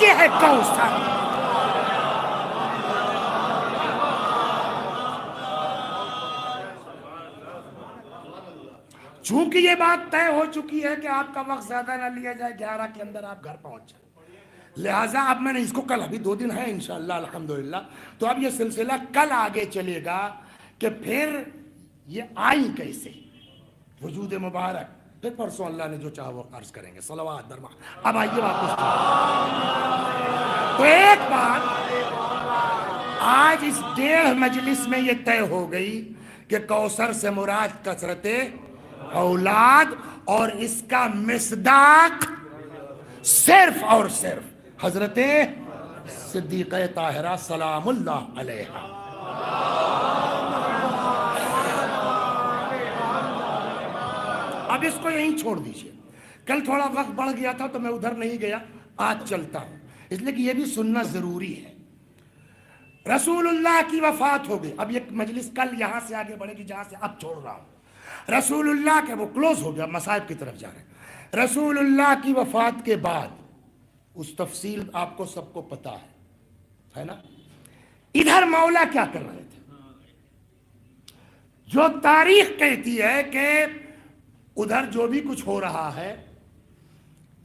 یہ ہے کوثر۔ چونکہ یہ بات طے ہو چکی ہے کہ آپ کا وقت زیادہ نہ لیا جائے، 11 کے اندر آپ گھر پہنچ جائیں، لہٰذا اب میں نے اس کو کل، ابھی 2 دن ہے انشاءاللہ الحمدللہ، تو اب یہ سلسلہ کل آگے چلے گا کہ پھر یہ آئی کیسے وجود مبارک، پھر پرسوں اللہ نے جو چاہا وہ عرض کریں گے۔ صلوات درما۔ اب آئیے واپس تو ایک بات آج اس 1.5 مجلس میں یہ طے ہو گئی کہ کوثر سے مراد کثرت اولاد، اور اس کا مصداق صرف اور صرف حضرت صدیقہ طاہرہ سلام اللہ علیہا۔ اب اس کو یہیں چھوڑ دیجئے، کل تھوڑا وقت بڑھ گیا تھا تو میں ادھر نہیں گیا، آج چلتا ہوں، اس لیے کہ یہ بھی سننا ضروری ہے۔ رسول اللہ کی وفات ہو گئی، اب یہ مجلس کل یہاں سے آگے بڑھے گی جہاں سے اب چھوڑ رہا ہوں۔ رسول اللہ کے، وہ کلوز ہو گیا، مصائب کی طرف جا رہے ہیں۔ رسول اللہ کی وفات کے بعد اس تفصیل آپ کو سب کو پتا ہے نا۔ ادھر مولا کیا کر رہے تھے؟ جو تاریخ کہتی ہے کہ ادھر جو بھی کچھ ہو رہا ہے،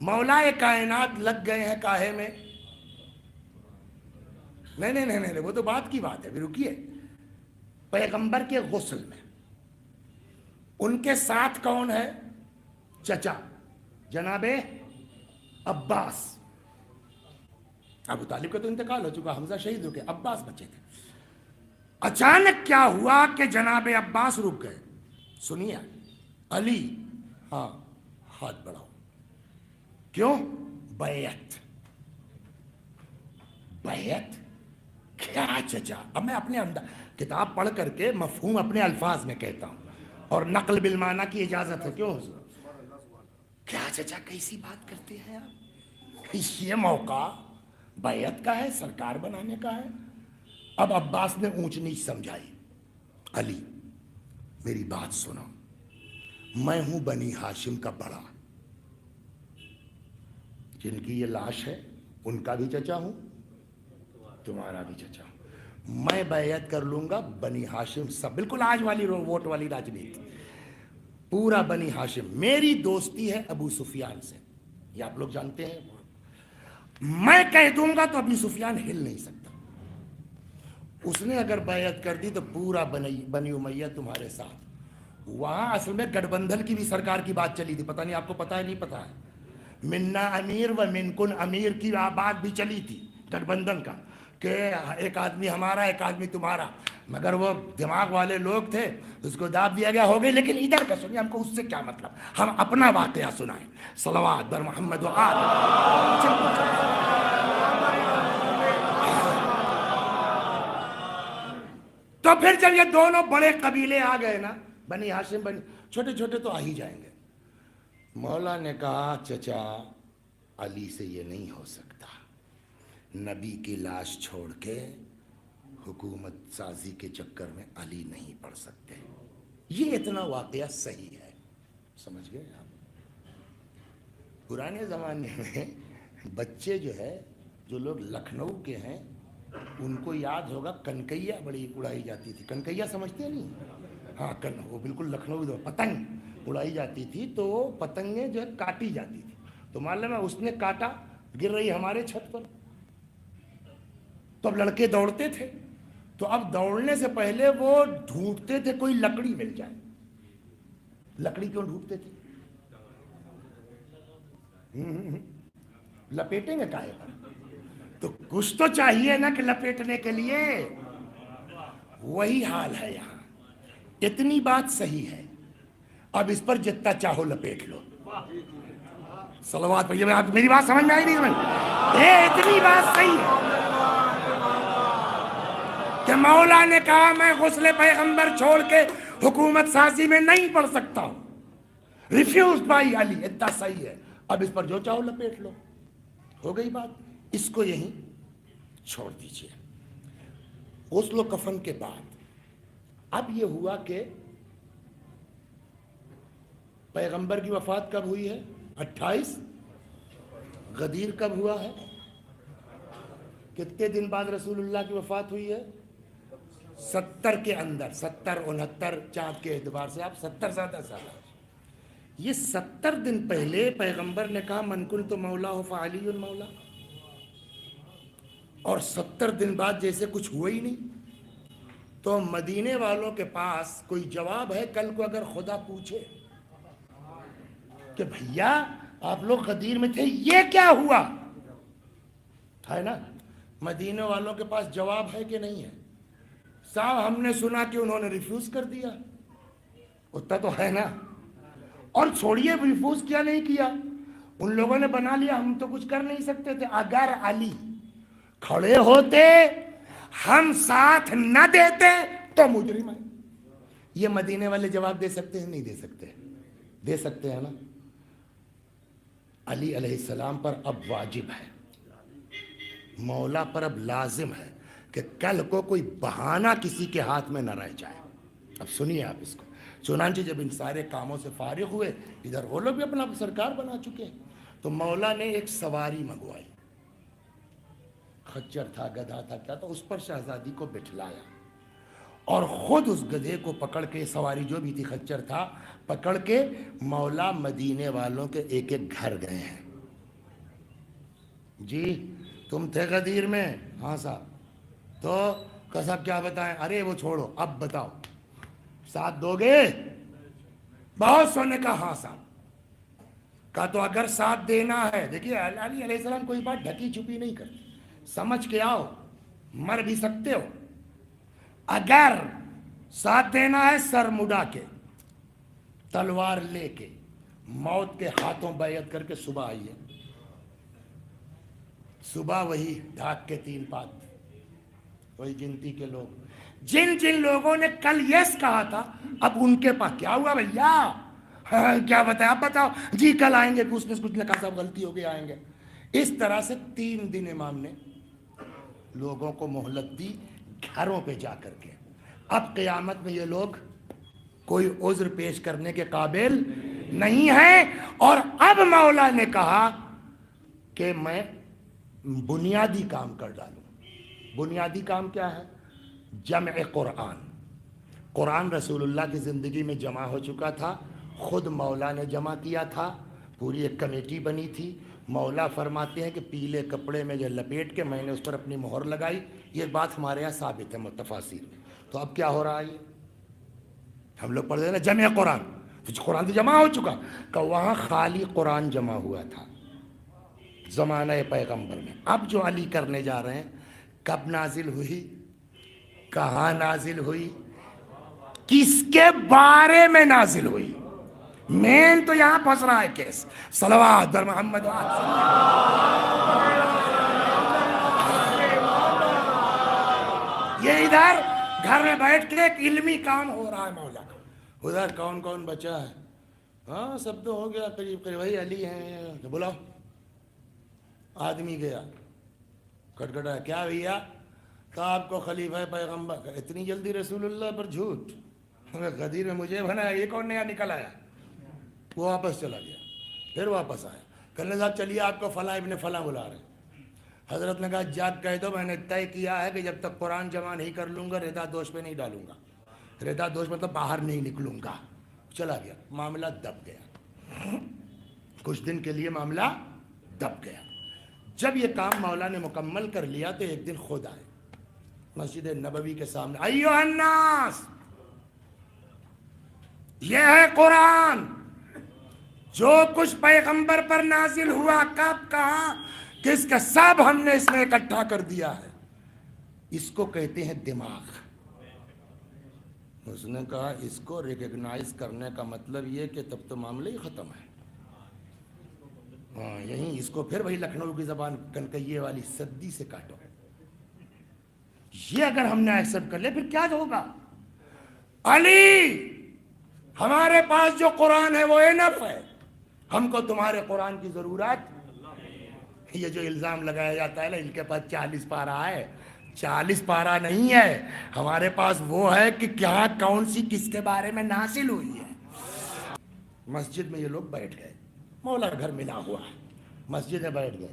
مولا کائنات لگ گئے ہیں کاہے میں؟ نہیں، وہ تو بات کی بات ہے، بھی رکیے، پیغمبر کے غسل میں۔ ان کے ساتھ کون ہے؟ چچا جناب عباس۔ ابو طالب کا تو انتقال ہو چکا، حمزہ شہید ہو گئے، عباس بچے تھے۔ اچانک کیا ہوا کہ جناب عباس رک گئے؟ سنیے، علی، ہاں ہاتھ بڑھاؤ۔ کیوں؟ بیعت۔ بیعت کیا چچا؟ اب میں اپنے کتاب پڑھ کر کے مفہوم اپنے الفاظ میں کہتا ہوں، اور نقل بالمعنی کی اجازت ہے، کیوں حضور؟ کیا چچا کیسی بات کرتے ہیں آپ؟ یہ موقع بیعت کا ہے، سرکار بنانے کا ہے۔ اب عباس نے اونچ نیچ سمجھائی، علی میری بات سنو، میں ہوں بنی ہاشم کا بڑا، جن کی یہ لاش ہے ان کا بھی چچا ہوں، تمہارا بھی چچا ہوں، میں بیعت کر لوں گا بنی ہاشم سب، بالکل آج والی ووٹ والی راجنیتی، پورا بنی ہاشم۔ میری دوستی ہے ابو سفیان سے، یہ آپ لوگ جانتے ہیں، میں کہہ دوں گا تو ابو سفیان ہل نہیں سکتا، اس نے اگر بیعت کر دی تو پورا بنی امیہ تمہارے ساتھ۔ وہاں اصل میں گٹھ بندھن کی بھی سرکار کی بات چلی تھی، پتہ نہیں آپ کو پتہ ہے نہیں پتہ ہے، منا امیر و منکن امیر کی بات بھی چلی تھی گٹھ بندھن کا، کہ ایک آدمی ہمارا ایک آدمی تمہارا، مگر وہ دماغ والے لوگ تھے، اس کو داب دیا گیا، ہو گئی۔ لیکن ادھر کا سنیے، ہم کو اس سے کیا مطلب، ہم اپنا واقعہ سنائیں، صلوات بر محمد و آل۔ تو پھر جب یہ دونوں بڑے قبیلے آ گئے نا، بنی ہاشم بنی، چھوٹے چھوٹے تو آ ہی جائیں گے، مولا نے کہا چچا علی سے یہ نہیں ہو سکتا، نبی کی لاش چھوڑ کے حکومت سازی کے چکر میں علی نہیں پڑ سکتے، یہ اتنا واقعہ صحیح ہے، سمجھ گئے آپ؟ پرانے زمانے میں بچے جو ہے، جو لوگ لکھنؤ کے ہیں ان کو یاد ہوگا کنکیا بڑی اڑائی جاتی تھی، کنکیا سمجھتے نہیں؟ ہاں وہ بالکل لکھنؤ جو پتنگ اڑائی جاتی تھی، تو پتنگیں جو ہے کاٹی جاتی تھی، تو معلوم ہے اس نے کاٹا، گر رہی ہمارے چھت پر، تو اب لڑکے دوڑتے تھے، تو اب دوڑنے سے پہلے وہ ڈھونڈتے تھے کوئی لکڑی مل جائے۔ لکڑی کیوں ڈھونڈتے تھے؟ لپیٹیں گے کاہے پر؟ تو کچھ تو چاہیے نا کہ لپیٹنے کے لیے، وہی حال ہے یہاں، اتنی بات صحیح ہے، اب اس پر جتنا چاہو لپیٹ لو، صلوات پڑھیے۔ میری بات سمجھ میں آئی نہیں سمجھ؟ اتنی بات صحیح ہے کہ مولا نے کہا میں غسل پیغمبر چھوڑ کے حکومت سازی میں نہیں پڑ سکتا ہوں، ریفیوز بائی علی، اتنا صحیح ہے، اب اس پر جو چاہو لپیٹ لو، ہو گئی بات، اس کو یہیں چھوڑ دیجئے۔ غسل و کفن کے بعد اب یہ ہوا کہ پیغمبر کی وفات کب ہوئی ہے؟ 28۔ غدیر کب ہوا ہے؟ کتنے دن بعد رسول اللہ کی وفات ہوئی ہے؟ 70 کے اندر، 70 69 چاند کے اعتبار سے آپ 70 زیادہ زیادہ، یہ 70 دن پہلے پیغمبر نے کہا من کنت مولا ہو فعلی المولا، اور 70 دن بعد جیسے کچھ ہوا ہی نہیں، تو مدینے والوں کے پاس کوئی جواب ہے؟ کل کو اگر خدا پوچھے کہ بھیا آپ لوگ غدیر میں تھے، یہ کیا ہوا ہے نا، مدینے والوں کے پاس جواب ہے کہ نہیں ہے؟ صاحب ہم نے سنا کہ انہوں نے ریفیوز کر دیا، اتنا تو ہے نا، اور چھوڑیے ریفیوز کیا نہیں کیا، ان لوگوں نے بنا لیا ہم تو کچھ کر نہیں سکتے تھے، اگر علی کھڑے ہوتے ہم ساتھ نہ دیتے تو مجرم ہے۔ یہ مدینے والے جواب دے سکتے ہیں؟ نہیں دے سکتے؟ دے سکتے ہیں نا۔ علی علیہ السلام پر اب واجب ہے، مولا پر اب لازم ہے کہ کل کو کوئی بہانہ کسی کے ہاتھ میں نہ رہ جائے۔ اب سنیے آپ اس کو، چنانچہ جب ان سارے کاموں سے فارغ ہوئے، ادھر وہ لوگ بھی اپنا سرکار بنا چکے ہیں، تو مولا نے ایک سواری منگوائی، خچر تھا، گدھا تھا، کیا تھا، اس پر شہزادی کو بٹھلایا، اور خود اس گدھے کو پکڑ کے، سواری جو بھی تھی خچر تھا، پکڑ کے مولا مدینے والوں کے ایک ایک گھر گئے ہیں۔ جی تم تھے غدیر میں؟ ہاں صاحب۔ تو صاحب کیا بتائیں؟ ارے وہ چھوڑو، اب بتاؤ ساتھ دو گے؟ بہت سونے کا ہاں صاحب کہا، تو اگر ساتھ دینا ہے، دیکھیے علی علیہ السلام کوئی بات ڈھکی چھپی نہیں کرتے، سمجھ کے آؤ، مر بھی سکتے ہو، اگر ساتھ دینا ہے سر مڈا کے، تلوار لے کے، موت کے ہاتھوں بیعت کر کے صبح آئیے۔ صبح وہی ڈھاک کے 3 پات، وہی گنتی کے لوگ، جن جن لوگوں نے کل یس کہا تھا، اب ان کے پاس کیا ہوا بھیا؟ کیا بتایا؟ آپ بتاؤ جی، کل آئیں گے، کچھ نہ کچھ نہ کہا، صاحب غلطی ہو گئی، آئیں گے۔ اس طرح سے 3 دن امام نے لوگوں کو مہلت دی گھروں پہ جا کر کے. اب قیامت میں یہ لوگ کوئی عذر پیش کرنے کے قابل نہیں ہیں. اور اب مولا نے کہا کہ میں بنیادی کام کر ڈالوں. بنیادی کام کیا ہے؟ جمع قرآن. قرآن رسول اللہ کی زندگی میں جمع ہو چکا تھا، خود مولا نے جمع کیا تھا، پوری ایک کمیٹی بنی تھی. مولا فرماتے ہیں کہ پیلے کپڑے میں جو لپیٹ کے میں نے اس پر اپنی مہر لگائی. یہ بات ہمارے یہاں ثابت ہے تفاسیر میں. تو اب کیا ہو رہا ہے؟ ہم لوگ پڑھتے ہیں نا جمع قرآن، قرآن تو جمع ہو چکا، کہ وہاں خالی قرآن جمع ہوا تھا زمانہ پیغمبر میں. اب جو علی کرنے جا رہے ہیں، کب نازل ہوئی، کہاں نازل ہوئی، کس کے بارے میں نازل ہوئی؟ مین تو یہاں پھنس رہا ہے کیس. صلوات بر محمد. یہ ادھر گھر میں بیٹھ کے ایک علمی کام ہو رہا ہے مولا کا. ادھر کون کون بچا ہے؟ ہاں سب تو ہو گیا قریب قریب. وہی علی ہیں. بلاؤ. آدمی گیا، کھٹکھٹایا. کیا بھیا؟ کہا آپ کو خلیفہ پیغمبر. اتنی جلدی رسول اللہ پر جھوٹ؟ غدیر میں مجھے بنایا، یہ کون نیا نکل آیا؟ وہ واپس چلا گیا. پھر واپس آیا. کہنے صاحب چلیے آپ کو فلاں ابن فلاں بلا رہے ہیں. حضرت نے کہا جاگ کہہ دو میں نے طے کیا ہے کہ جب تک قرآن جمع نہیں کر لوں گا ردا دوش پہ نہیں ڈالوں گا. ردا دوش مطلب باہر نہیں نکلوں گا. چلا گیا. معاملہ دب گیا. کچھ دن کے لیے معاملہ دب گیا. جب یہ کام مولا نے مکمل کر لیا تو ایک دن خود آئے مسجد نبوی کے سامنے. ایھا الناس، یہ ہے قرآن جو کچھ پیغمبر پر نازل ہوا، کب کہا، کس کا سب ہم نے اس میں اکٹھا کر دیا ہے. اس کو کہتے ہیں دماغ. اس نے کہا اس کو ریکگنائز کرنے کا مطلب یہ کہ تب تو معاملہ ہی ختم ہے. ہاں یہیں اس کو پھر وہی لکھنؤ کی زبان کنکیے والی سدی سے کاٹو. یہ اگر ہم نے ایکسپٹ کر لے پھر کیا ہوگا؟ علی ہمارے پاس جو قرآن ہے وہ انف ہے، ہم کو تمہارے قرآن کی ضرورت. یہ جو الزام لگایا جاتا ہے نا ان کے پاس 40 پارہ ہے، 40 پارہ نہیں ہے. ہمارے پاس وہ ہے کہ کیا کون سی کس کے بارے میں نازل ہوئی ہے. مسجد میں یہ لوگ بیٹھ گئے. مولا گھر ملا ہوا ہے، مسجد میں بیٹھ گئے.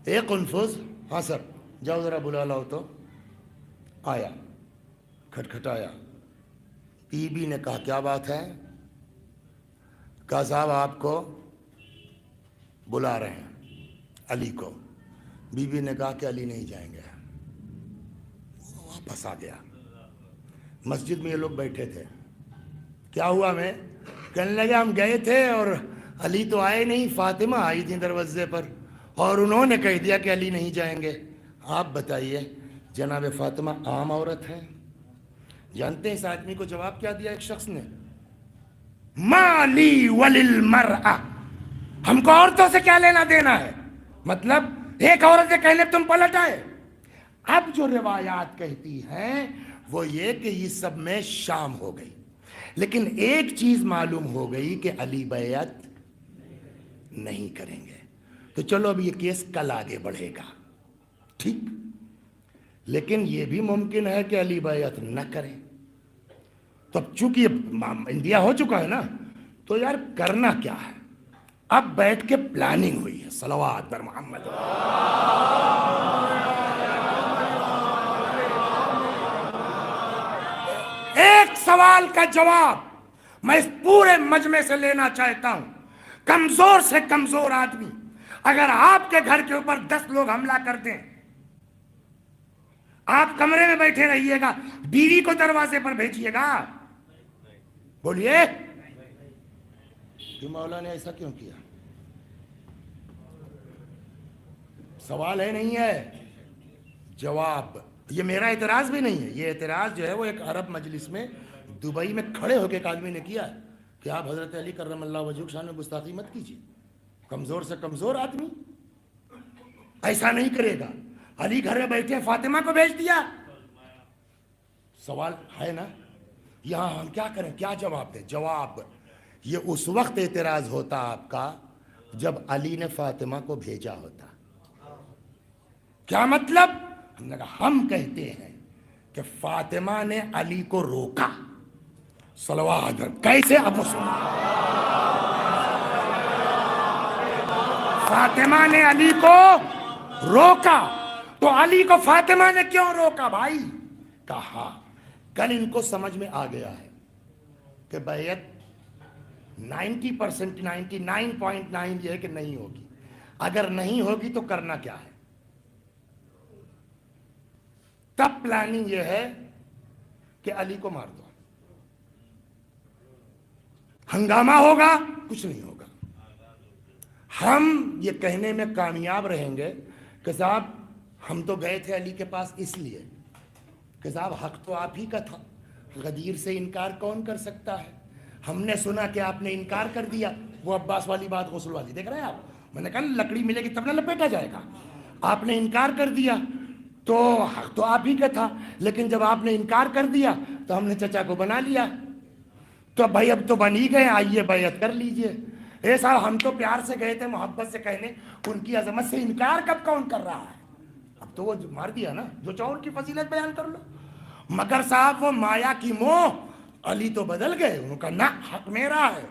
ایک انفذ، ہاں سر جاؤ ذرا بلا لاؤ. تو آیا، کھٹکھٹایا. بی بی نے کہا کیا بات ہے؟ کہا صاحب آپ کو بلا رہے ہیں، علی کو. بی بی نے کہا کہ علی نہیں جائیں گے. واپس آ گیا. مسجد میں یہ لوگ بیٹھے تھے. کیا ہوا؟ میں کہنے لگا ہم گئے تھے اور علی تو آئے نہیں، فاطمہ آئی تھی دروازے پر اور انہوں نے کہہ دیا کہ علی نہیں جائیں گے. آپ بتائیے جناب فاطمہ عام عورت ہے؟ جانتے ہیں اس آدمی کو جواب کیا دیا ایک شخص نے؟ ما لی وللمرأة، ہم کو عورتوں سے کیا لینا دینا ہے؟ مطلب ایک عورت سے کہنے تم پلٹ آئے. اب جو روایات کہتی ہیں وہ یہ کہ یہ سب میں شام ہو گئی، لیکن ایک چیز معلوم ہو گئی کہ علی بیعت نہیں کریں گے. تو چلو اب یہ کیس کل آگے بڑھے گا، ٹھیک، لیکن یہ بھی ممکن ہے کہ علی بیعت نہ کریں. تو اب چونکہ انڈیا ہو چکا ہے نا، تو یار کرنا کیا ہے؟ اب بیٹھ کے پلاننگ ہوئی ہے. صلوات بر محمد. ایک سوال کا جواب میں اس پورے مجمع سے لینا چاہتا ہوں. کمزور سے کمزور آدمی اگر آپ کے گھر کے اوپر 10 لوگ حملہ کر دیں، آپ کمرے میں بیٹھے رہیے گا، بیوی کو دروازے پر بھیجیے گا؟ بولیے کہ مولا نے ایسا کیوں کیا؟ سوال ہے نہیں ہے، جواب. یہ میرا اعتراض بھی نہیں ہے، یہ اعتراض جو ہے وہ ایک عرب مجلس میں دبئی میں کھڑے ہو کے ایک آدمی نے کیا ہے کہ آپ حضرت علی کرم اللہ وجہہ شان میں گستاخی مت کیجیے. کمزور سے کمزور آدمی ایسا نہیں کرے گا. علی گھر میں بیٹھے فاطمہ کو بھیج دیا. سوال ہے نا، یہاں ہم کیا کریں، کیا جواب دیں؟ جواب یہ اس وقت اعتراض ہوتا آپ کا جب علی نے فاطمہ کو بھیجا ہوتا. کیا مطلب؟ ہم نے کہا ہم کہتے ہیں کہ فاطمہ نے علی کو روکا. صلوات. کیسے؟ اب سنو. فاطمہ نے علی کو روکا. تو علی کو فاطمہ نے کیوں روکا بھائی؟ کہا کل ان کو سمجھ میں آ گیا ہے کہ بیعت 90%، 99.9 یہ ہے کہ نہیں ہوگی. اگر نہیں ہوگی تو کرنا کیا ہے؟ تب پلاننگ یہ ہے کہ علی کو مار دو. ہنگامہ ہوگا، کچھ نہیں ہوگا. ہم یہ کہنے میں کامیاب رہیں گے کہ صاحب ہم تو گئے تھے علی کے پاس اس لیے کہ صاحب حق تو آپ ہی کا تھا، غدیر سے انکار کون کر سکتا ہے؟ ہم نے سنا کہ آپ نے انکار کر دیا. وہ عباس والی بات، غسل والی، دیکھ رہے ہیں آپ؟ میں نے کہا لکڑی ملے گی تب نہ لپیٹا جائے گا. آپ نے انکار کر دیا تو حق تو آپ ہی کا تھا، لیکن جب آپ نے انکار کر دیا تو ہم نے چچا کو بنا لیا. تو بھائی اب تو بن ہی گئے، آئیے بیعت کر لیجئے. اے صاحب ہم تو پیار سے گئے تھے، محبت سے کہنے، ان کی عظمت سے انکار کب کون کر رہا ہے؟ اب تو وہ مار دیا نا، جو چاہو ان کی فضیلت بیان کر لو. مگر صاحب وہ مایا کی موہ، علی تو بدل گئے. انہوں کا نہ، حق میرا ہے.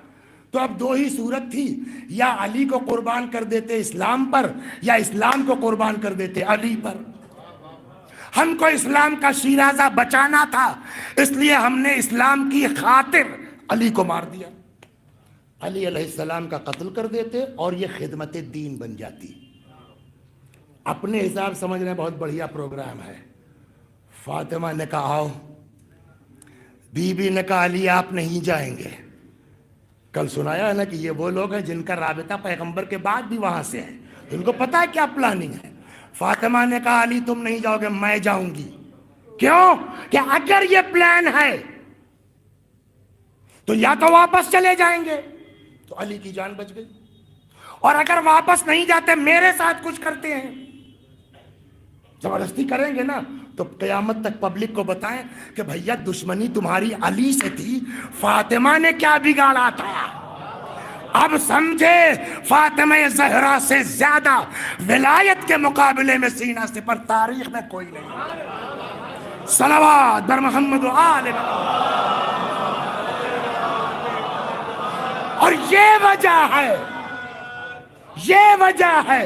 تو اب دو ہی صورت تھی، یا علی کو قربان کر دیتے اسلام پر، یا اسلام کو قربان کر دیتے علی پر. ہم کو اسلام کا شیرازہ بچانا تھا، اس لیے ہم نے اسلام کی خاطر علی کو مار دیا. علی علیہ السلام کا قتل کر دیتے اور یہ خدمت دین بن جاتی. اپنے حساب سمجھ رہے ہیں بہت بڑھیا پروگرام ہے. فاطمہ نے کہا آؤ. بی بی نے کہا علی آپ نہیں جائیں گے. کل سنایا ہے نا کہ یہ وہ لوگ ہیں جن کا رابطہ پیغمبر کے بعد بھی وہاں سے ہے، ان کو پتا ہے کیا پلاننگ ہے. فاطمہ نے کہا علی تم نہیں جاؤ گے، میں جاؤں گی. کیوں؟ کہ اگر یہ پلان ہے تو یا تو واپس چلے جائیں گے، تو علی کی جان بچ گئی. اور اگر واپس نہیں جاتے، میرے ساتھ کچھ کرتے ہیں، زبردستی کریں گے نا، تو قیامت تک پبلک کو بتائیں کہ بھیا دشمنی تمہاری علی سے تھی، فاطمہ نے کیا بگاڑا تھا. اب سمجھے فاطمہ زہرا سے زیادہ ولایت کے مقابلے میں سینہ سپر تاریخ میں کوئی نہیں. صلوات بر محمد و آل محمد. اور یہ وجہ ہے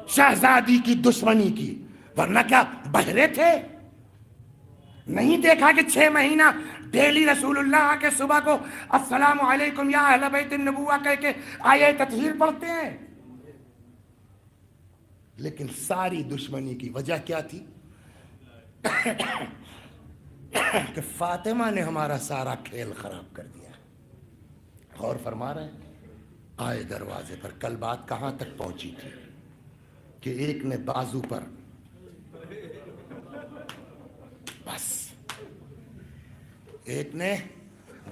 شہزادی کی دشمنی کی. ورنہ کیا بہرے تھے؟ نہیں دیکھا کہ 6 مہینہ ڈیلی رسول اللہ کے صبح کو السلام علیکم یا اہل بیت النبوہ کہہ کے آیہ تطہیر پڑھتے ہیں. لیکن ساری دشمنی کی وجہ کیا تھی؟ کہ فاطمہ نے ہمارا سارا کھیل خراب کر دیا. غور فرما رہے ہیں؟ آئے دروازے پر. کل بات کہاں تک پہنچی تھی کہ ایک نے بازو پر، بس ایک نے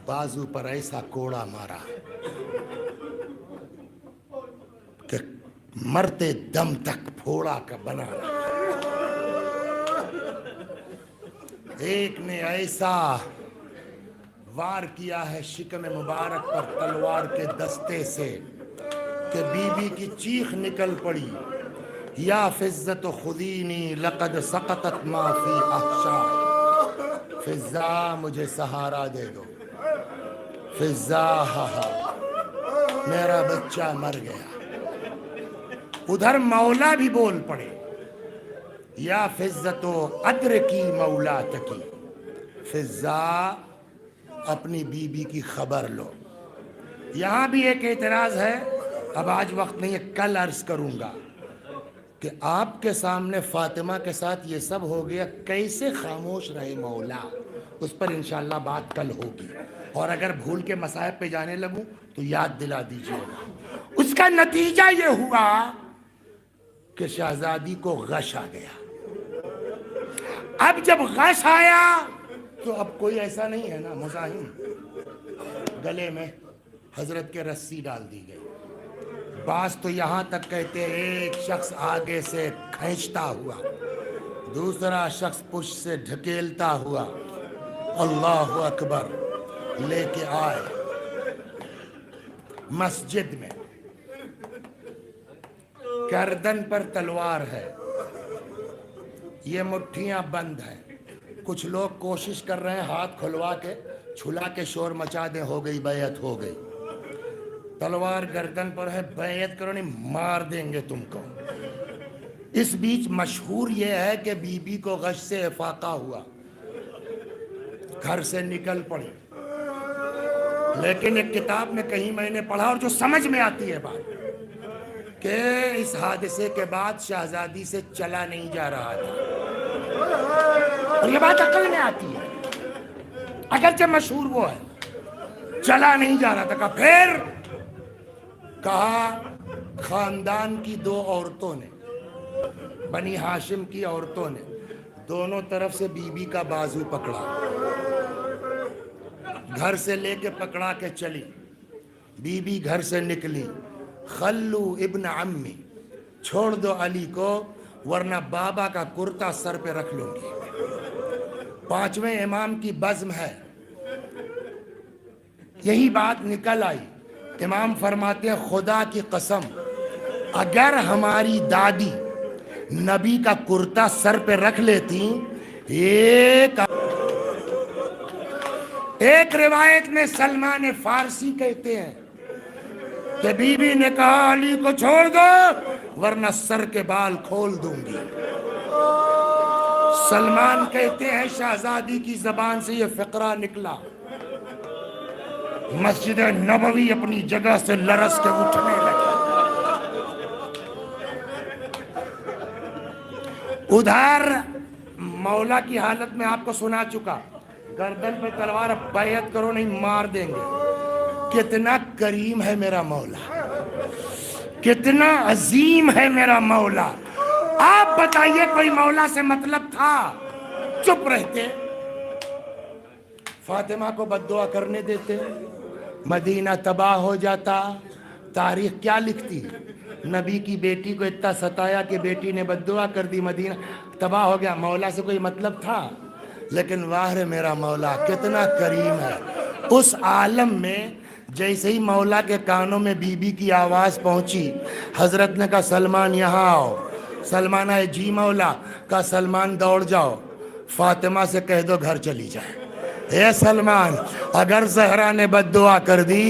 بازو پر ایسا کوڑا مارا کہ مرتے دم تک پھوڑا کا بنا. ایک نے ایسا وار کیا ہے شکم مبارک پر تلوار کے دستے سے کہ بی بی کی چیخ نکل پڑی، یا فزت خدینی لقد سقطت ما فی احشا. فضا مجھے سہارا دے دو، فضا میرا بچہ مر گیا. ادھر مولا بھی بول پڑے، یا فزت ادرکی مولا تکی. فضا اپنی بی بی کی خبر لو. یہاں بھی ایک اعتراض ہے، اب آج وقت نہیں ہے، کل عرض کروں گا کہ آپ کے سامنے فاطمہ کے ساتھ یہ سب ہو گیا، کیسے خاموش رہے مولا؟ اس پر انشاءاللہ بات کل ہوگی. اور اگر بھول کے مصائب پہ جانے لگوں تو یاد دلا دیجیے گا. اس کا نتیجہ یہ ہوا کہ شہزادی کو غش آ گیا. اب جب غش آیا تو اب کوئی ایسا نہیں ہے نا مزاحم. گلے میں حضرت کے رسی ڈال دی گئی. بعض تو یہاں تک کہتے ایک شخص آگے سے کھینچتا ہوا، دوسرا شخص پشت سے ڈھکیلتا ہوا، اللہ اکبر، لے کے آئے مسجد میں. گردن پر تلوار ہے، یہ مٹھیاں بند ہیں. کچھ لوگ کوشش کر رہے ہیں ہاتھ کھلوا کے چھلا کے شور مچا دیں ہو گئی بیعت ہو گئی. تلوار گردن پر ہے, بیعت کرو نہیں مار دیں گے تم کو. اس بیچ مشہور یہ ہے کہ بی بی کو غش سے افاقہ ہوا, گھر سے نکل پڑی. لیکن ایک کتاب میں کہیں میں نے پڑھا اور جو سمجھ میں آتی ہے بات, کہ اس حادثے کے بعد شہزادی سے چلا نہیں جا رہا تھا. اور یہ بات عقل میں آتی ہے, اگرچہ مشہور وہ ہے, چلا نہیں جا رہا تھا. کہ پھر کہا خاندان کی 2 عورتوں نے, بنی ہاشم کی عورتوں نے دونوں طرف سے بی بی کا بازو پکڑا, گھر سے لے کے پکڑا کے چلی. بی بی گھر سے نکلی, خلو ابن عمی, چھوڑ دو علی کو ورنہ بابا کا کرتا سر پہ رکھ لوں گی. 5ویں امام کی بزم ہے. یہی بات نکل آئی. امام فرماتے ہیں خدا کی قسم اگر ہماری دادی نبی کا کرتا سر پہ رکھ لیتی. ایک روایت میں سلمان فارسی کہتے ہیں کہ بی بی نے کہا علی کو چھوڑ دو ورنہ سر کے بال کھول دوں گی. سلمان کہتے ہیں شہزادی کی زبان سے یہ فقرہ نکلا, مسجد نبوی اپنی جگہ سے لرز کے اٹھنے لگی. ادھر مولا کی حالت میں آپ کو سنا چکا, گردن پہ تلوار, بیعت کرو نہیں مار دیں گے. کتنا کریم ہے میرا مولا, کتنا عظیم ہے میرا مولا. آپ بتائیے کوئی مولا سے مطلب تھا چپ رہتے, فاطمہ کو بددعا کرنے دیتے, مدینہ تباہ ہو جاتا. تاریخ کیا لکھتی, نبی کی بیٹی کو اتنا ستایا کہ بیٹی نے بددعا کر دی, مدینہ تباہ ہو گیا. مولا سے کوئی مطلب تھا؟ لیکن واہ رے میرا مولا کتنا کریم ہے. اس عالم میں جیسے ہی مولا کے کانوں میں بی بی کی آواز پہنچی, حضرت نے کہا سلمان یہاں آؤ. سلمان آئے, جی مولا. کہا سلمان دوڑ جاؤ, فاطمہ سے کہہ دو گھر چلی جائے. اے سلمان اگر زہرا نے بددعا کر دی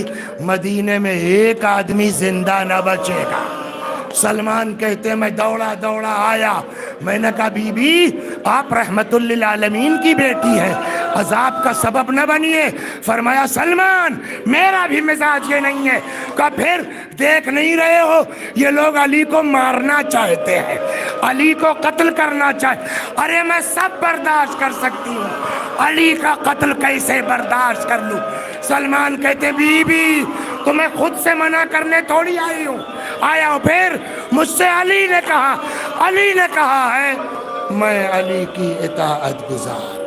مدینے میں ایک آدمی زندہ نہ بچے گا. سلمان کہتے میں دوڑا دوڑا آیا, میں نے کہا بی بی آپ رحمت للعالمین کی بیٹی ہے, عذاب کا سبب نہ بنیے. فرمایا سلمان میرا بھی مزاج یہ نہیں ہے. کہا پھر دیکھ نہیں رہے ہو یہ لوگ علی کو مارنا چاہتے ہیں, علی کو قتل کرنا چاہتے. ارے میں سب برداشت کر سکتی ہوں, علی کا قتل کیسے برداشت کر لوں. سلمان کہتے بی بی تمہیں خود سے منع کرنے تھوڑی آئی ہوں, آیا ہوں. پھر مجھ سے علی نے کہا ہے میں علی کی اطاعت گزار.